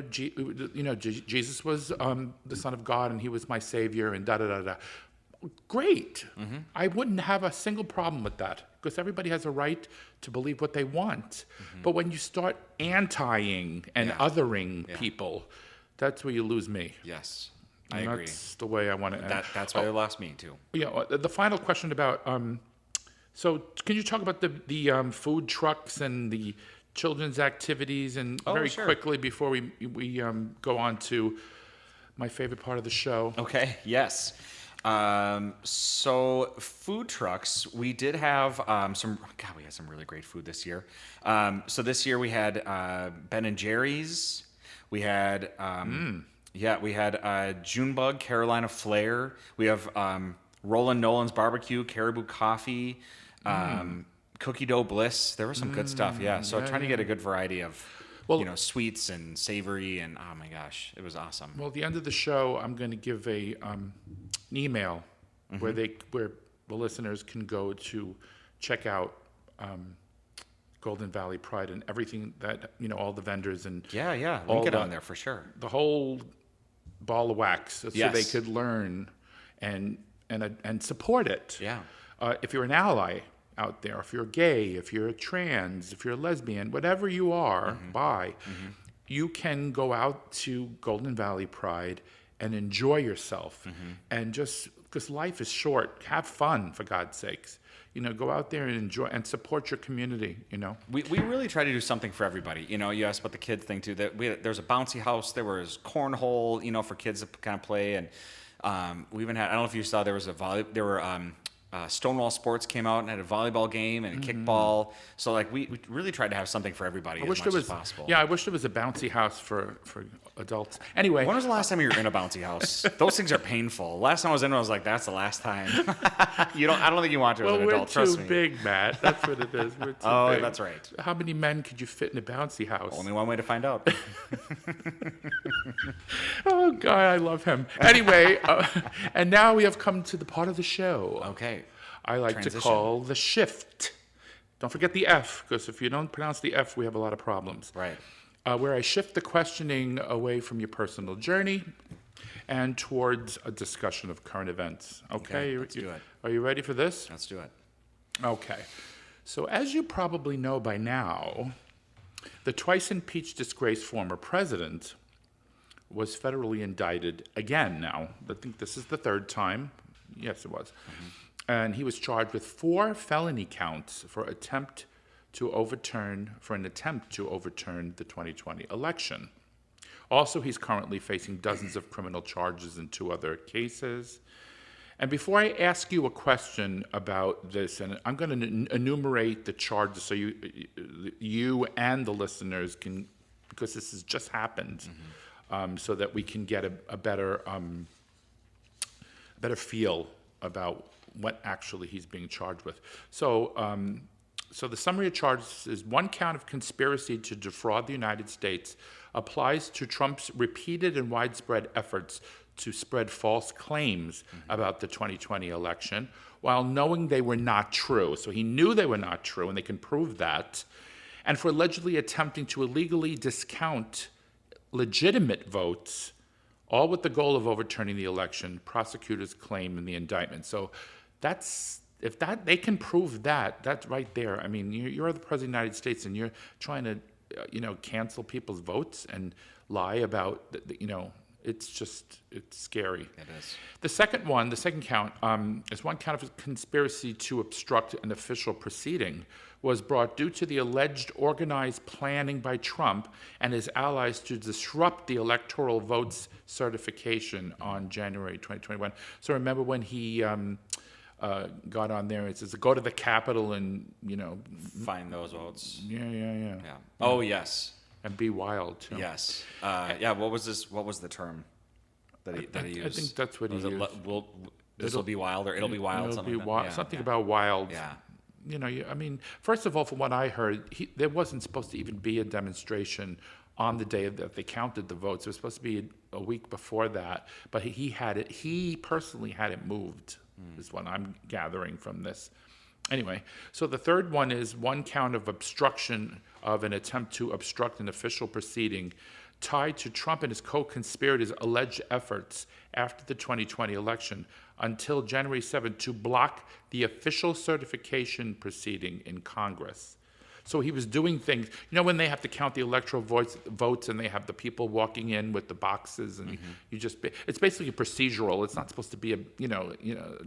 Jesus was the Son of God, and he was my Savior, and da da da da. Great. Mm-hmm. I wouldn't have a single problem with that, because everybody has a right to believe what they want. Mm-hmm. But when you start anti-ing and othering people, that's where you lose me. Yes. I agree. That's the way I want to end. That's why they lost me too. Yeah. The final question about. So can you talk about the food trucks and the children's activities, and very sure. quickly before we go on to my favorite part of the show? Okay. Yes. So food trucks, we did have we had some really great food this year. So this year we had Ben and Jerry's. We had we had Junebug, Carolina Flair. We have Roland Nolan's Barbecue, Caribou Coffee, Cookie Dough Bliss. There was some good stuff, yeah. So trying to get a good variety of, sweets and savory, and oh my gosh, it was awesome. Well, at the end of the show, I'm going to give an email where the listeners can go to check out Golden Valley Pride and everything that, all the vendors and link it on there for sure. The whole ball of wax, so they could learn and support it. Yeah. If you're an ally out there, if you're gay, if you're trans, if you're a lesbian, whatever you are, you can go out to Golden Valley Pride and enjoy yourself. And just because life is short, have fun, for God's sakes. Go out there and enjoy and support your community. We really try to do something for everybody. You asked about the kids thing too. There's a bouncy house. There was cornhole, for kids to kind of play, and we even had. I don't know if you saw. There was Stonewall Sports came out and had a volleyball game and a kickball. So we really tried to have something for everybody as much as possible. Yeah, I wish there was a bouncy house for adults. Anyway, when was the last time you were in a bouncy house? Those things are painful. Last time I was in, I was like, that's the last time. I don't think you want to as an adult. Trust me. We're too big, Matt. That's what it is. We're too big. That's right. How many men could you fit in a bouncy house? Only one way to find out. Oh God, I love him. Anyway, and now we have come to the part of the show. Okay. I like to call the shift. Don't forget the F, because if you don't pronounce the F, we have a lot of problems. Right. Where I shift the questioning away from your personal journey and towards a discussion of current events. Okay, let's do it. Are you ready for this? Let's do it. Okay. So as you probably know by now, the twice impeached disgraced former president was federally indicted again now. I think this is the third time. Yes, it was. And he was charged with 4 felony counts for an attempt to overturn the 2020 election. Also, he's currently facing dozens of criminal charges in 2 other cases. And before I ask you a question about this, and I'm going to enumerate the charges so you and the listeners can, because this has just happened, so that we can get a better feel about what actually he's being charged with. So the summary of charges is one count of conspiracy to defraud the United States applies to Trump's repeated and widespread efforts to spread false claims about the 2020 election while knowing they were not true. So he knew they were not true, and they can prove that. And for allegedly attempting to illegally discount legitimate votes, all with the goal of overturning the election, prosecutors claim in the indictment. So if they can prove that, that's right there. I mean, you're the president of the United States, and you're trying to, cancel people's votes and lie about, it's scary. It is. The second count, is one count of conspiracy to obstruct an official proceeding was brought due to the alleged organized planning by Trump and his allies to disrupt the electoral votes certification on January 2021. So remember when he got on there and says, go to the Capitol and, Find those votes. Yeah. Oh, yes. And be wild, too. Yes. What was the term that he used? I think that's what he used. This will be wild, or it'll be wild, something like that. Yeah, something about wild. Yeah. First of all, from what I heard, there wasn't supposed to even be a demonstration on the day that they counted the votes. It was supposed to be a week before that, but he personally had it moved, is what I'm gathering from this. Anyway, so the third one is one count of obstruction of an attempt to obstruct an official proceeding tied to Trump and his co-conspirators' alleged efforts after the 2020 election until January 7th to block the official certification proceeding in Congress. So he was doing things, when they have to count the electoral votes and they have the people walking in with the boxes and it's basically procedural. It's not supposed to be a,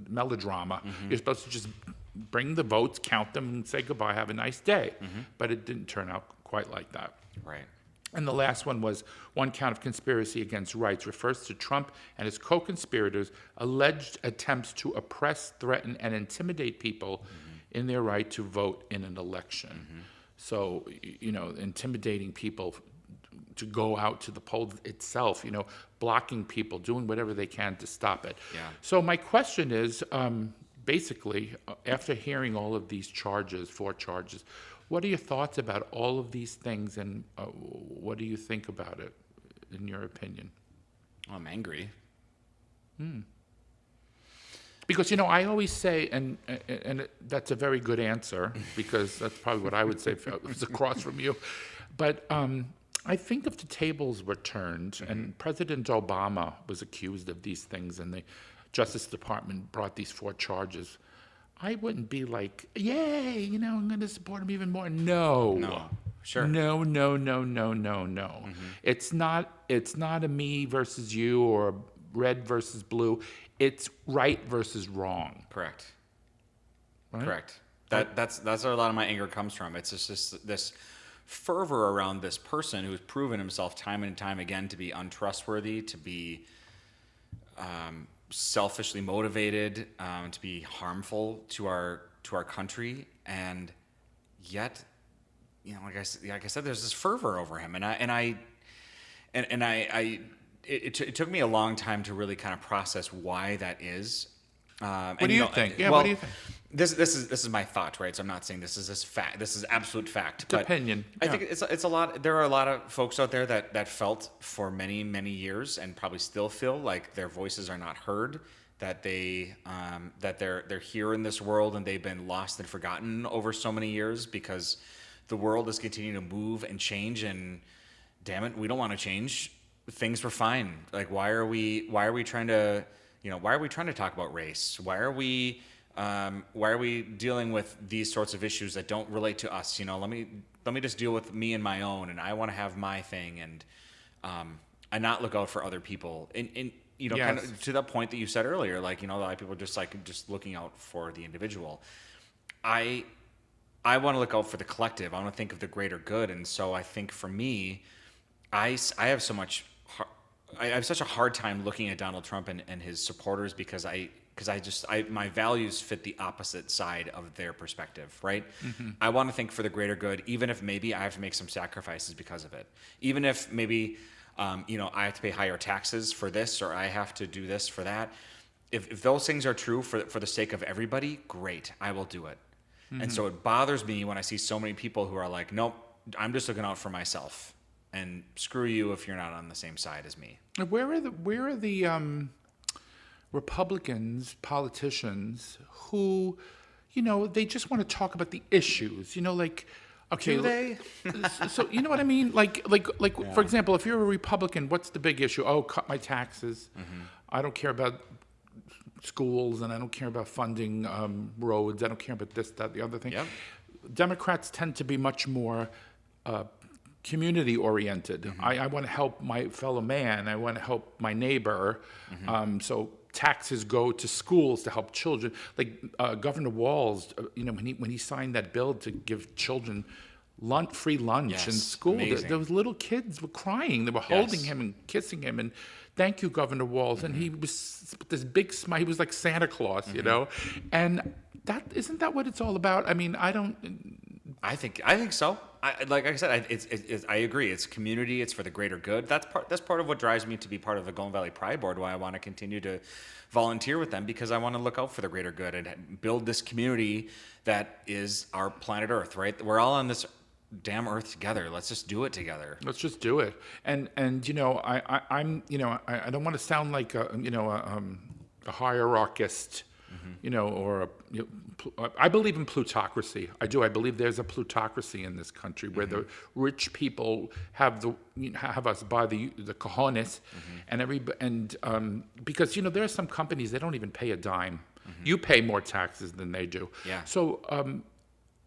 melodrama. You're supposed to just bring the votes, count them, and say goodbye, have a nice day. But it didn't turn out quite like that. Right. And the last one was one count of conspiracy against rights, refers to Trump and his co-conspirators' alleged attempts to oppress, threaten, and intimidate people in their right to vote in an election. So, intimidating people to go out to the polls itself, blocking people, doing whatever they can to stop it. Yeah. So my question is, basically, after hearing all of these four charges, what are your thoughts about all of these things, and what do you think about it, in your opinion? I'm angry. Because, I always say, and that's a very good answer, because that's probably what I would say if I was across from you. But I think if the tables were turned and President Obama was accused of these things and the Justice Department brought these four charges, I wouldn't be like, yay, I'm going to support him even more. No. Sure. No. It's not a me versus you or red versus blue. It's right versus wrong. Correct. Right? Correct. That's where a lot of my anger comes from. It's just this fervor around this person who's proven himself time and time again to be untrustworthy, to be selfishly motivated, to be harmful to our country, and yet, like I said, there's this fervor over him, It took me a long time to really kind of process why that is. What do you think? Yeah, well, what do you think? This is my thought, right? So I'm not saying this is fact. This is absolute fact. It's opinion. I think it's a lot. There are a lot of folks out there that felt for many years and probably still feel like their voices are not heard. That they're here in this world and they've been lost and forgotten over so many years because the world is continuing to move and change. And damn it, we don't want to change. Things were fine. Like, why are we trying to talk about race? Why are we dealing with these sorts of issues that don't relate to us? Let me just deal with me and my own, and I want to have my thing, and not look out for other people. And Yes. kind of to that point that you said earlier, a lot of people are just looking out for the individual. I want to look out for the collective. I want to think of the greater good, and so I think for me, I have such a hard time looking at Donald Trump and his supporters because my values fit the opposite side of their perspective, right? I want to think for the greater good, even if maybe I have to make some sacrifices because of it. Even if maybe, I have to pay higher taxes for this, or I have to do this for that. if those things are true for the sake of everybody, great, I will do it. And so it bothers me when I see so many people who are like, nope, I'm just looking out for myself, and screw you if you're not on the same side as me. Where are the Republicans, politicians who, they just want to talk about the issues, like, okay, Do they? so you know what I mean? Like, for example, if you're a Republican, what's the big issue? Oh, cut my taxes. I don't care about schools, and I don't care about funding roads. I don't care about this, that, the other thing. Yep. Democrats tend to be much more community oriented. I want to help my fellow man. I want to help my neighbor. So taxes go to schools to help children. Like Governor Walz, when he signed that bill to give children free lunch in school, those little kids were crying. They were holding him and kissing him, and thank you, Governor Walz. And he was with this big smile. He was like Santa Claus, And isn't that what it's all about? I mean, I think so. Like I said, I agree. It's community. It's for the greater good. That's part of what drives me to be part of the Golden Valley Pride Board. Why I want to continue to volunteer with them, because I want to look out for the greater good and build this community that is our planet Earth. Right? We're all on this damn Earth together. Let's just do it together. Let's just do it. And I don't want to sound like a hierarchist. Or I believe in plutocracy. I do. I believe there's a plutocracy in this country where the rich people have us by the cojones, and because there are some companies, they don't even pay a dime. You pay more taxes than they do. Yeah. So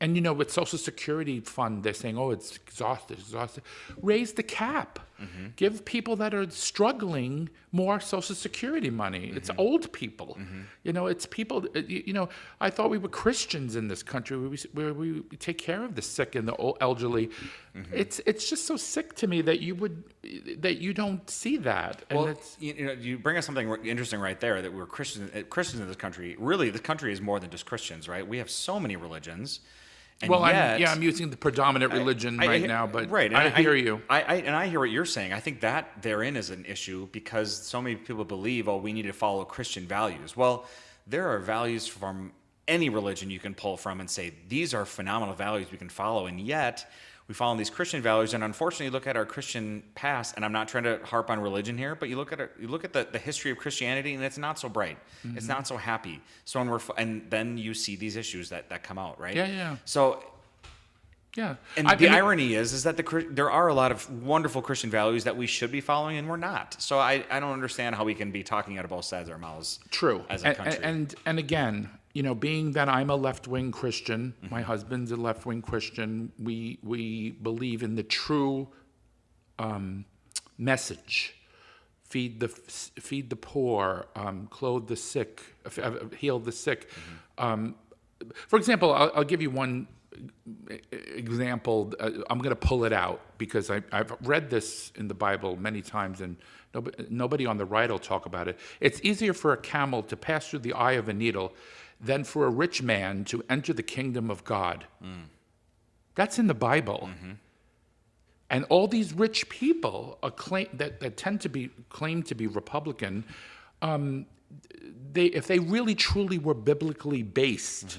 and with Social Security fund, they're saying, oh, it's exhausted. Raise the cap. Give people that are struggling more Social Security money. It's old people. It's people. I thought we were Christians in this country, where we take care of the sick and the elderly. It's just so sick to me that you don't see that. And well, you bring us something interesting right there, that we're Christians in this country. Really, the country is more than just Christians, right? We have so many religions. And I'm using the predominant religion now, but I hear you. I hear what you're saying. I think that therein is an issue, because so many people believe, we need to follow Christian values. Well, there are values from any religion you can pull from and say, these are phenomenal values we can follow, and yet we follow these Christian values, and unfortunately look at our Christian past, and I'm not trying to harp on religion here, but you look at the history of Christianity, and it's not so bright. It's not so happy. So and then you see these issues that come out, right? Yeah. So and the irony is that there are a lot of wonderful Christian values that we should be following, and we're not. So I don't understand how we can be talking out of both sides of our mouths. True. As a country. And again, being that I'm a left-wing Christian, my husband's a left-wing Christian, we believe in the true message: feed the poor, clothe the sick, heal the sick. For example, I'll give you one example. I'm going to pull it out because I've read this in the Bible many times, and nobody on the right will talk about it. It's easier for a camel to pass through the eye of a needle than for a rich man to enter the kingdom of God. That's in the Bible. And all these rich people that tend to claim to be Republican, if they really truly were biblically based,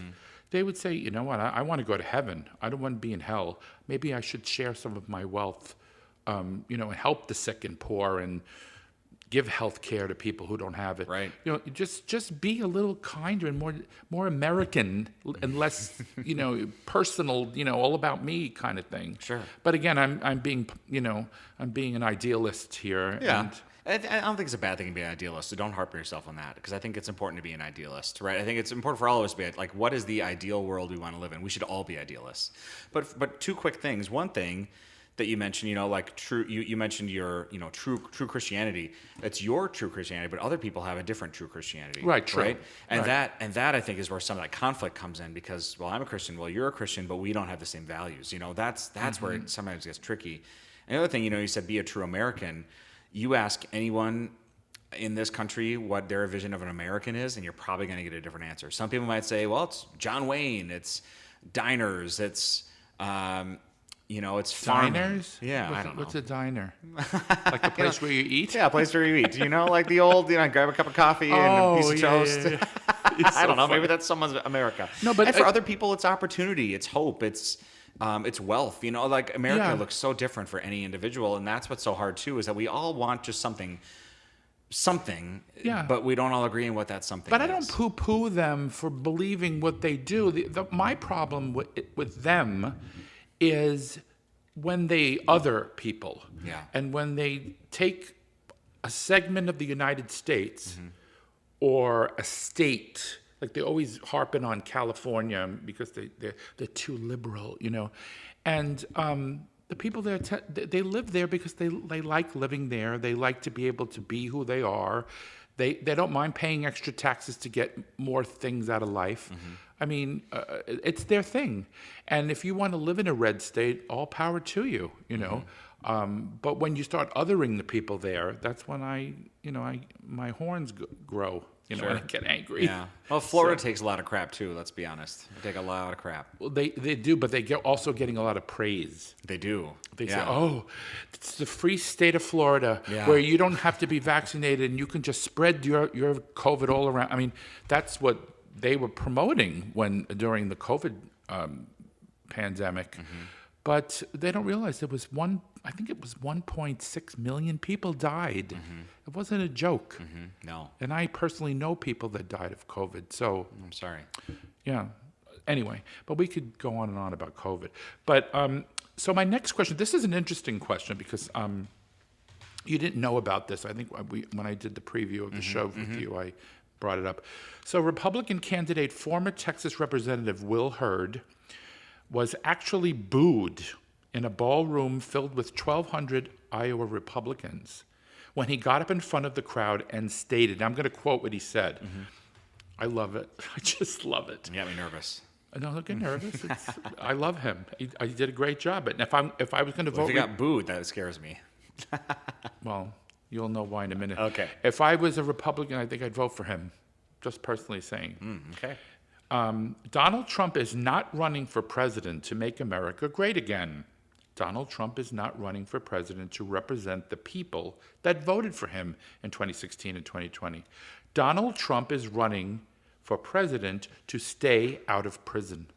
they would say, you know what, I want to go to heaven. I don't want to be in hell. Maybe I should share some of my wealth, and help the sick and poor, and give health care to people who don't have it. Right. Just be a little kinder and more American and less, personal, all about me kind of thing. Sure. But again, I'm being an idealist here. Yeah. I don't think it's a bad thing to be an idealist, so don't harp on yourself on that, because I think it's important to be an idealist, right? I think it's important for all of us to be like, what is the ideal world we want to live in? We should all be idealists. But two quick things. One thing that you mentioned, like true, you mentioned your, true Christianity. That's your true Christianity, but other people have a different true Christianity. Right, true. Right? And that I think is where some of that conflict comes in, because, I'm a Christian, you're a Christian, but we don't have the same values. That's where it sometimes gets tricky. And the other thing, you said be a true American. You ask anyone in this country what their vision of an American is, and you're probably going to get a different answer. Some people might say, well, it's John Wayne, it's diners, it's It's farming. Diners? Yeah, I don't know. What's a diner? Like a place where you eat? Yeah, a place where you eat. Like the old, grab a cup of coffee and a piece of toast. It's I don't know. so funny. Maybe that's someone's America. No, but and for other people, it's opportunity, it's hope, it's wealth. Like America Yeah. looks so different for any individual, and that's what's so hard too, is that we all want just something. Yeah. But we don't all agree on what that something But is. I don't poo-poo them for believing what they do. My problem with them is when other people, Yeah. and when they take a segment of the United States Mm-hmm. or a state, like they always harping on California because they're too liberal, and the people there, they live there because they like living there. They like to be able to be who they are. They don't mind paying extra taxes to get more things out of life. Mm-hmm. I mean, it's their thing. And if you want to live in a red state, all power to you, But when you start othering the people there, that's when my horns grow, when I get angry. Yeah. Well, Florida takes a lot of crap too. Let's be honest. They take a lot of crap. Well, they do, but they also getting a lot of praise. They do. They say, "Oh, it's the free state of Florida, where you don't have to be vaccinated and you can just spread your COVID all around." I mean, that's what they were promoting during the COVID pandemic. Mm-hmm. But they don't realize there was 1.6 million people died. Mm-hmm. It wasn't a joke. No. And I personally know people that died of COVID. So I'm sorry. yeah. Anyway, but we could go on and on about COVID. But so my next question, this is an interesting question because you didn't know about this. I think when I did the preview of the show with you, I brought it up. So Republican candidate, former Texas Representative Will Hurd, was actually booed in a ballroom filled with 1,200 Iowa Republicans when he got up in front of the crowd and stated, I'm going to quote what he said. I love it. I just love it. You got me nervous. No, don't get nervous. I love him. He did a great job. And if I was going to vote, If you got booed, that scares me. well, you'll know why in a minute. Okay. If I was a Republican, I think I'd vote for him. Just personally saying. Okay. Donald Trump is not running for president to make America great again. Donald Trump is not running for president to represent the people that voted for him in 2016 and 2020. Donald Trump is running for president to stay out of prison.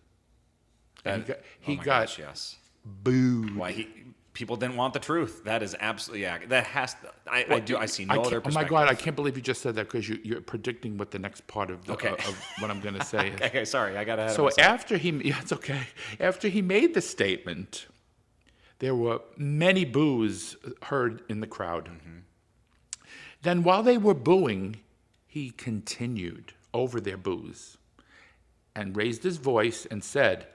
And he got yes. booed. Why people didn't want the truth. That is absolutely That has to. I see no other Oh my perspective. God! I can't believe you just said that because you're predicting what the next part of of what I'm going to say is. Okay, sorry, I got ahead of So myself. it's okay. After he made the statement, there were many boos heard in the crowd. Then while they were booing, he continued over their boos and raised his voice and said,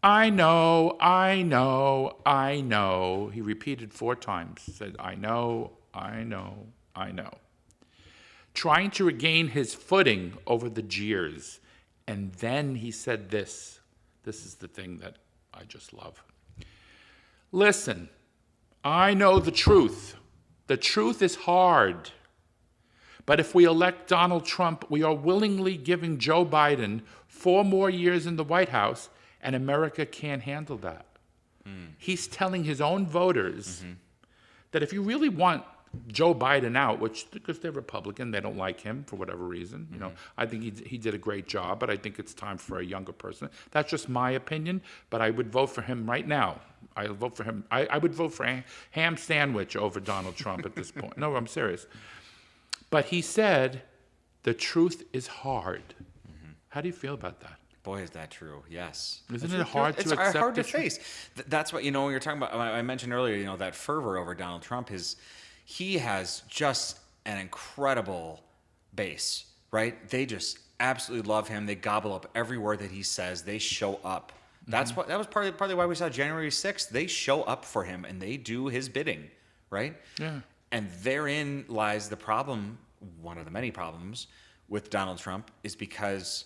I know, I know, I know. He repeated 4 times, said, I know, I know, I know. Trying to regain his footing over the jeers. And then he said this. This is the thing that I just love. Listen, I know the truth. The truth is hard. But if we elect Donald Trump, we are willingly giving Joe Biden 4 more years in the White House, and America can't handle that. He's telling his own voters that if you really want Joe Biden out, which because they're Republican, they don't like him for whatever reason. You know, I think he did a great job, but I think it's time for a younger person. That's just my opinion, but I would vote for him right now. I would vote for him. I would vote for a ham sandwich over Donald Trump at this point. No, I'm serious. But he said, the truth is hard. How do you feel about that? Boy, is that true? Yes. Isn't it hard to accept? It's hard to the truth? face. That's what you're talking about. I mentioned earlier, that fervor over Donald Trump. He has just an incredible base, right? They just absolutely love him. They gobble up every word that he says. They show up. That was partly why we saw January 6th. They show up for him and they do his bidding, right? Yeah. And therein lies the problem. One of the many problems with Donald Trump is because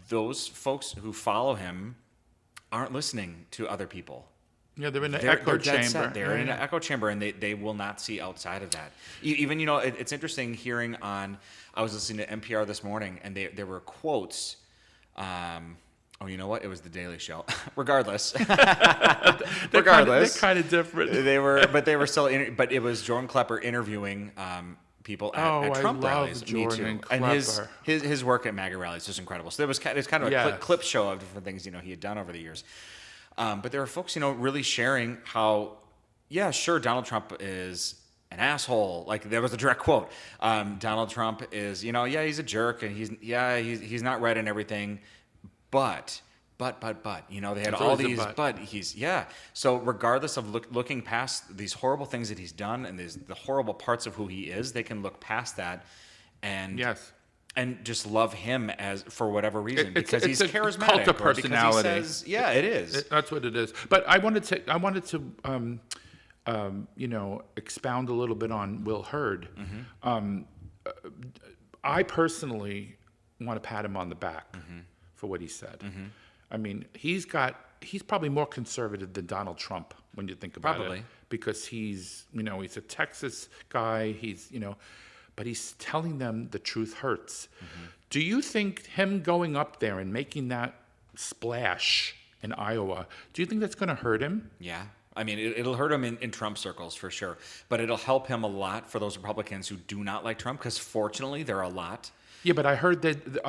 those folks who follow him aren't listening to other people. Yeah, they're in an echo chamber. They're in an echo chamber, and they will not see outside of that. Even, it's interesting hearing I was listening to NPR this morning, and there were quotes Oh, you know what? It was the Daily Show. Regardless, They're kind of different. they were still. But it was Jordan Klepper interviewing people at Trump I love rallies. Jordan Me too. And Klepper. his work at MAGA rallies is just incredible. So it's kind of a Yes. clip show of different things he had done over the years. But there are folks really sharing how, yeah, sure, Donald Trump is an asshole. Like, there was a direct quote. Donald Trump is, he's a jerk, and he's not right in everything. But, they had all these, but he's, So regardless of looking past these horrible things that he's done and the horrible parts of who he is, they can look past that and just love him for whatever reason, because he's charismatic. Cult of personality. It is. That's what it is. But I wanted to expound a little bit on Will Hurd. I personally want to pat him on the back for what he said. I mean, he's probably more conservative than Donald Trump when you think about it, because he's a Texas guy. But he's telling them the truth hurts. Do you think him going up there and making that splash in Iowa, do you think that's going to hurt him? Yeah. I mean, it'll hurt him in Trump circles for sure, but it'll help him a lot for those Republicans who do not like Trump, because fortunately there are a lot. Yeah, but I heard that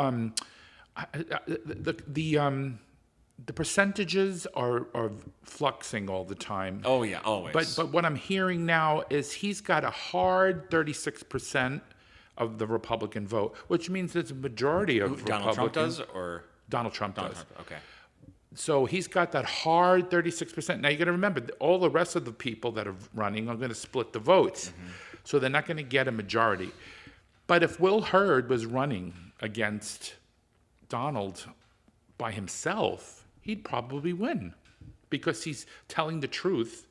the percentages are fluxing all the time. Oh yeah, always. But what I'm hearing now is he's got a hard 36% of the Republican vote, which means there's a majority of Republicans. Donald Trump does, or Donald Trump does. Okay. So he's got that hard 36%. Now you got to remember, all the rest of the people that are running are going to split the votes, so they're not going to get a majority. But if Will Hurd was running against Donald by himself, he'd probably win, because he's telling the truth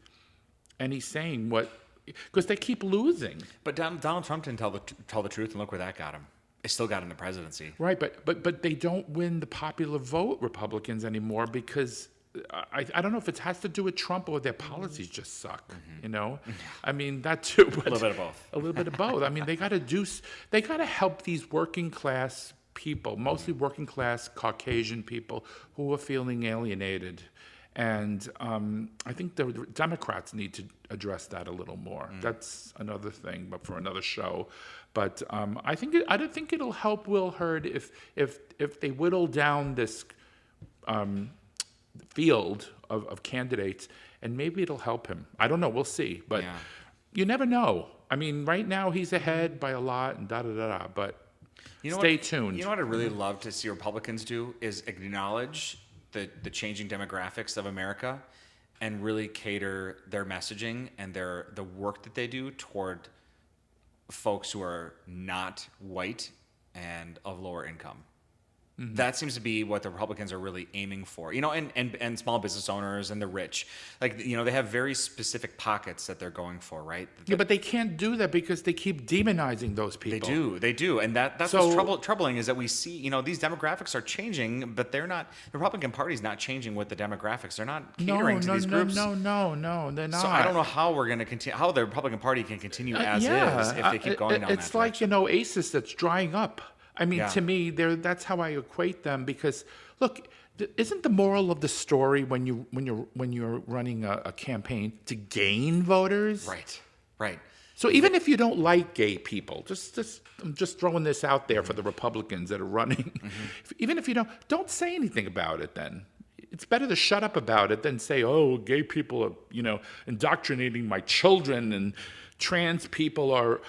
and he's saying because they keep losing. But Donald Trump didn't tell the truth, and look where that got him. It still got him the presidency. Right, but they don't win the popular vote, Republicans, anymore, because I don't know if it has to do with Trump or their policies just suck. I mean, that too. But a little bit of both. A little bit of both. I mean, they got to help these working class people, mostly working class Caucasian people, who are feeling alienated. And I think the Democrats need to address that a little more. That's another thing, but for another show. But I don't think it'll help Will Hurd if they whittle down this field of candidates, and maybe it'll help him. I don't know. We'll see. But you never know. I mean, right now he's ahead by a lot, and da-da-da-da. But stay tuned. You know what I'd really love to see Republicans do is acknowledge the changing demographics of America, and really cater their messaging and the work that they do toward folks who are not white and of lower income. That seems to be what the Republicans are really aiming for, and small business owners and the rich. Like, they have very specific pockets that they're going for, right? Yeah, but they can't do that because they keep demonizing those people. They do. And that's what's troubling, is that we see, these demographics are changing, but they're not, the Republican Party's not changing with the demographics. They're not catering to these groups. No, they're not. So I don't know how we're going to continue, how the Republican Party can continue as is if they keep going down that direction. It's like, ACES that's drying up. I mean, to me, that's how I equate them, because, look, isn't the moral of the story when you're running a campaign to gain voters? Right. So even if you don't like gay people, I'm just throwing this out there for the Republicans that are running. Even if you don't say anything about it, then it's better to shut up about it than say, oh, gay people are indoctrinating my children, and trans people are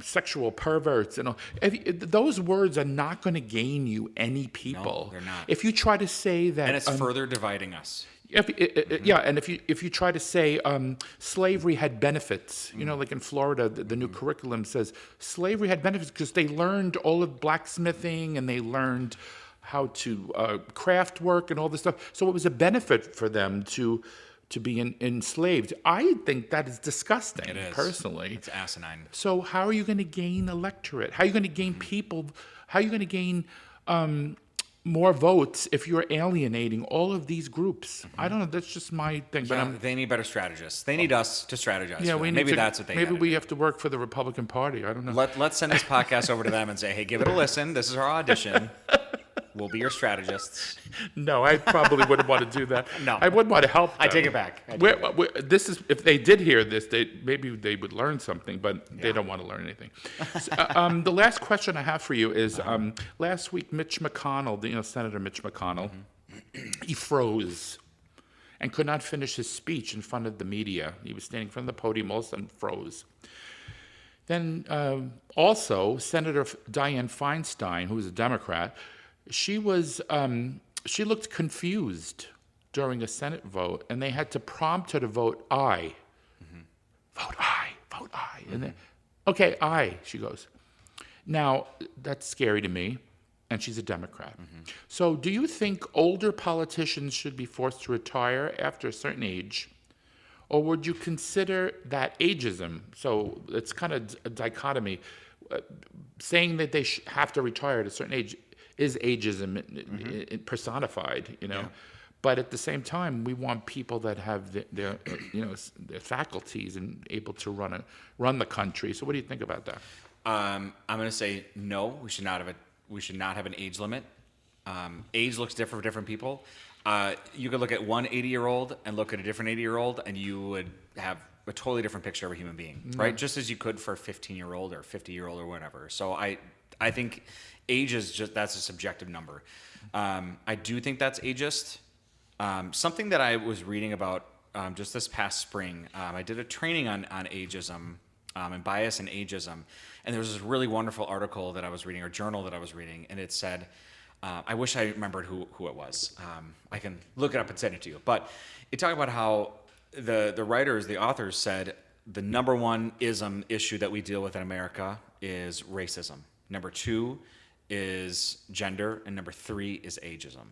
sexual perverts, and all. Those words are not going to gain you any people. No, they're not. If you try to say that, and it's further dividing us. And if you try to say slavery had benefits, like in Florida, the new curriculum says slavery had benefits because they learned all of blacksmithing, and they learned how to craft work and all this stuff. So it was a benefit for them to be enslaved. I think that is disgusting. It is. Personally. It's asinine. So how are you going to gain electorate? How are you going to gain people? How are you going to gain more votes if you're alienating all of these groups? I don't know. That's just my thing. Yeah, but they need better strategists. They need us to strategize. Yeah, that's what they. Maybe we have to work for the Republican Party. I don't know. Let's send this podcast over to them and say, hey, give it a listen. This is our audition. We'll be your strategists. No, I probably wouldn't want to do that. No. I wouldn't want to help them. I take it back. This is if they did hear this, maybe they would learn something, but they don't want to learn anything. So, the last question I have for you is: last week, Mitch McConnell, Senator Mitch McConnell, he froze and could not finish his speech in front of the media. He was standing in front of the podium, all of a sudden froze. Then also, Senator Dianne Feinstein, who was a Democrat, she looked confused during a Senate vote, and they had to prompt her to vote aye. Vote aye, vote aye. And then, okay, aye, she goes. Now, that's scary to me, and she's a Democrat. So do you think older politicians should be forced to retire after a certain age? Or would you consider that ageism? So it's kind of a dichotomy. Saying that they have to retire at a certain age is ageism personified, Yeah. But at the same time, we want people that have their faculties and able to run the country. So what do you think about that? I'm going to say no. We should not have an age limit. Age looks different for different people. You could look at one 80-year-old and look at a different 80-year-old, and you would have a totally different picture of a human being, right? Just as you could for a 15-year-old or 50-year-old or whatever. So I think age is that's a subjective number. I do think that's ageist. Something that I was reading about just this past spring, I did a training on ageism and bias and ageism, and there was this really wonderful article that I was reading, or journal that I was reading, and it said, I wish I remembered who it was. I can look it up and send it to you. But it talked about how the authors said the number one issue that we deal with in America is racism. Number 2 is gender, and number 3 is ageism.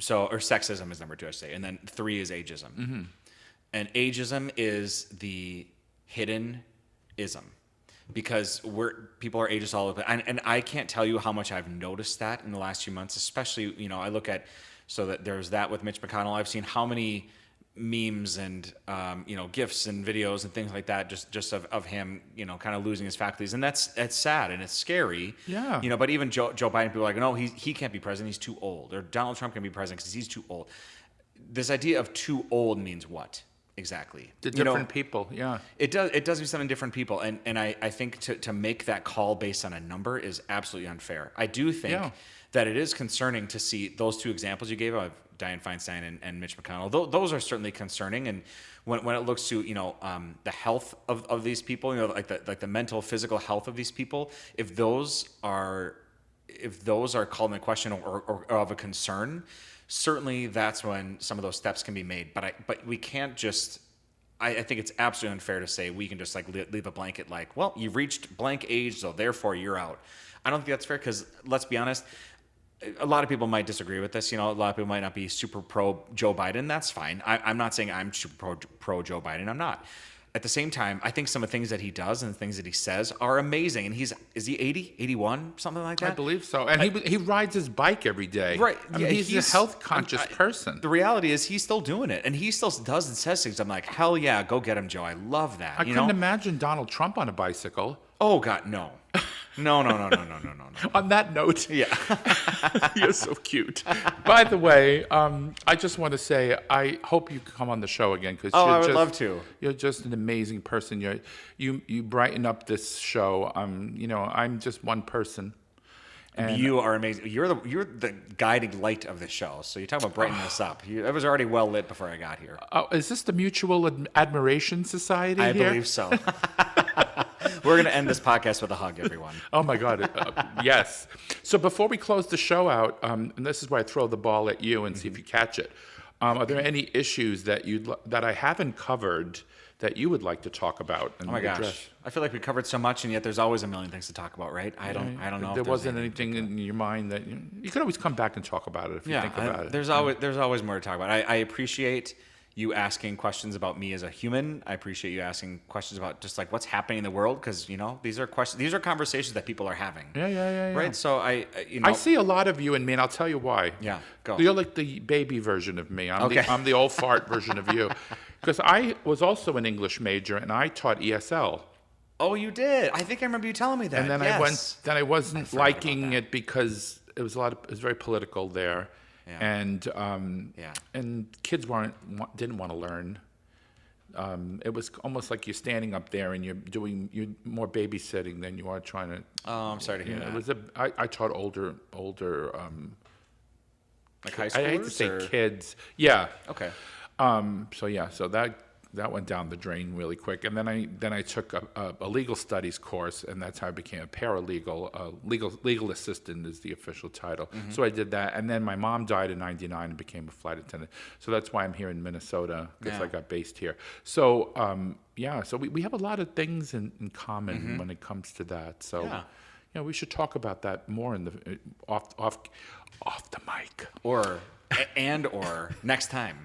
So, or sexism is number 2, I say, and then 3 is ageism. And ageism is the hidden ism. Because people are ageist all over, and I can't tell you how much I've noticed that in the last few months. Especially, I look at that there's that with Mitch McConnell. I've seen how many memes and gifs and videos and things like that just of him kind of losing his faculties, and that's sad and it's scary. Yeah. But even Joe Biden, people are like, no, he can't be president. He's too old. Or Donald Trump can be president because he's too old. This idea of too old means what? Exactly. The different people, yeah. It does mean something different people. And I think to make that call based on a number is absolutely unfair. I do think that it is concerning to see those 2 examples you gave of Dianne Feinstein and Mitch McConnell. Those are certainly concerning. And when it looks to, the health of these people, like the mental, physical health of these people, if those are called into question or of a concern, certainly that's when some of those steps can be made. But we can't just. I think it's absolutely unfair to say we can just leave a blanket like, well, you've reached blank age, so therefore you're out. I don't think that's fair because let's be honest, a lot of people might disagree with this. A lot of people might not be super pro Joe Biden. That's fine. I'm not saying I'm super pro Joe Biden. I'm not. At the same time, I think some of the things that he does and the things that he says are amazing. And is he 80, 81, something like that? I believe so. And he rides his bike every day. Right. I mean, he's a health conscious person. The reality is he's still doing it. And he still does and says things. I'm like, hell yeah, go get him, Joe. I love that. I couldn't imagine Donald Trump on a bicycle. Oh, God, no. No. On that note, yeah, you're so cute. By the way, I just want to say I hope you come on the show again because I would love to. You're just an amazing person. You brighten up this show. I'm just one person. And you are amazing. You're the guiding light of the show. So you talk about brightening this up. It was already well lit before I got here. Is this the Mutual Admiration Society? I here? believe so. We're going to end this podcast with a hug, everyone. Oh, my God. Yes. So before we close the show out, and this is where I throw the ball at you and see if you catch it, are there any issues that I haven't covered that you would like to talk about? And oh, my gosh. I feel like we covered so much, and yet there's always a million things to talk about, right? I don't know. There wasn't anything in your mind that you could always come back and talk about it if you think about it. There's always more to talk about. I appreciate you asking questions about me as a human. I appreciate you asking questions about just like what's happening in the world because these are questions, these are conversations that people are having. Yeah. Right. So I see a lot of you in me, and I'll tell you why. Yeah, go. You're like the baby version of me. I'm the old fart version of you, because I was also an English major and I taught ESL. Oh, you did? I think I remember you telling me that. And then I wasn't liking it because it was very political there, and and kids didn't want to learn. It was almost like you're standing up there and you're more babysitting than you are trying to. Oh, I'm sorry to hear that. It was I taught older. Like high schoolers? I hate to say or? kids. Yeah. Okay. So that went down the drain really quick, and then I took a legal studies course, and that's how I became a paralegal. Legal assistant is the official title. So I did that, and then my mom died in '99 and became a flight attendant. So that's why I'm here in Minnesota, because I got based here. So so we have a lot of things in common when it comes to that. So we should talk about that more in the off the mic. Or next time.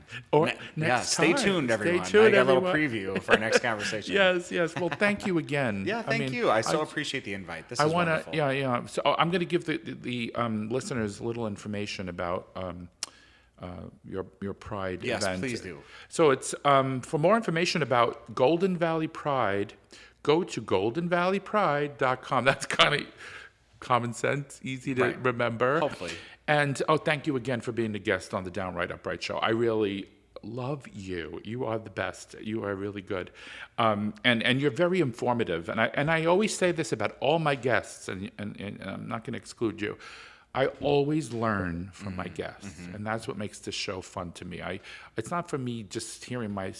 Stay time. tuned, everyone. Stay tuned, I got everyone. a little preview for our next conversation. Yes. Well, thank you again. Thank you. I so appreciate the invite. This is wonderful. So I'm going to give the listeners a little information about your Pride event. Yes, please do. So it's for more information about Golden Valley Pride, go to goldenvalleypride.com. That's kind of common sense, easy to remember. Hopefully. And thank you again for being a guest on the Downright Upright Show. I really love you. You are the best. You are really good, and you're very informative. And I always say this about all my guests, and I'm not going to exclude you. I always learn from my guests, and that's what makes this show fun to me. It's not for me just hearing my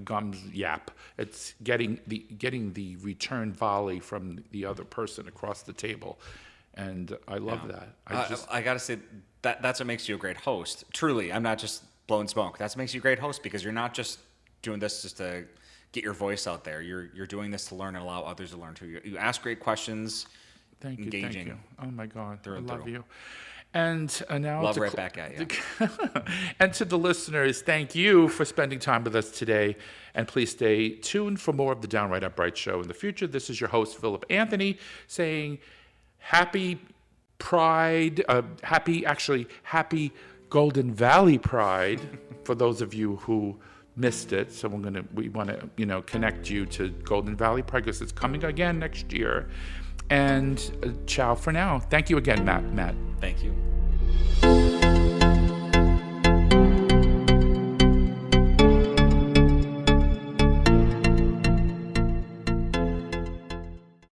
gums yap. It's getting the return volley from the other person across the table. And I love that. I got to say, that's what makes you a great host. Truly, I'm not just blowing smoke. That's what makes you a great host, because you're not just doing this just to get your voice out there. You're doing this to learn and allow others to learn too. You ask great questions. Engaging. Thank you. Oh my God, I love through. you. And now love right back at you. And to the listeners, thank you for spending time with us today. And please stay tuned for more of the Downright Upright Show in the future. This is your host, Philip Anthony, saying happy Pride, happy Golden Valley Pride for those of you who missed it. So we want to connect you to Golden Valley Pride, because it's coming again next year. And ciao for now. Thank you again, Matt. Thank you.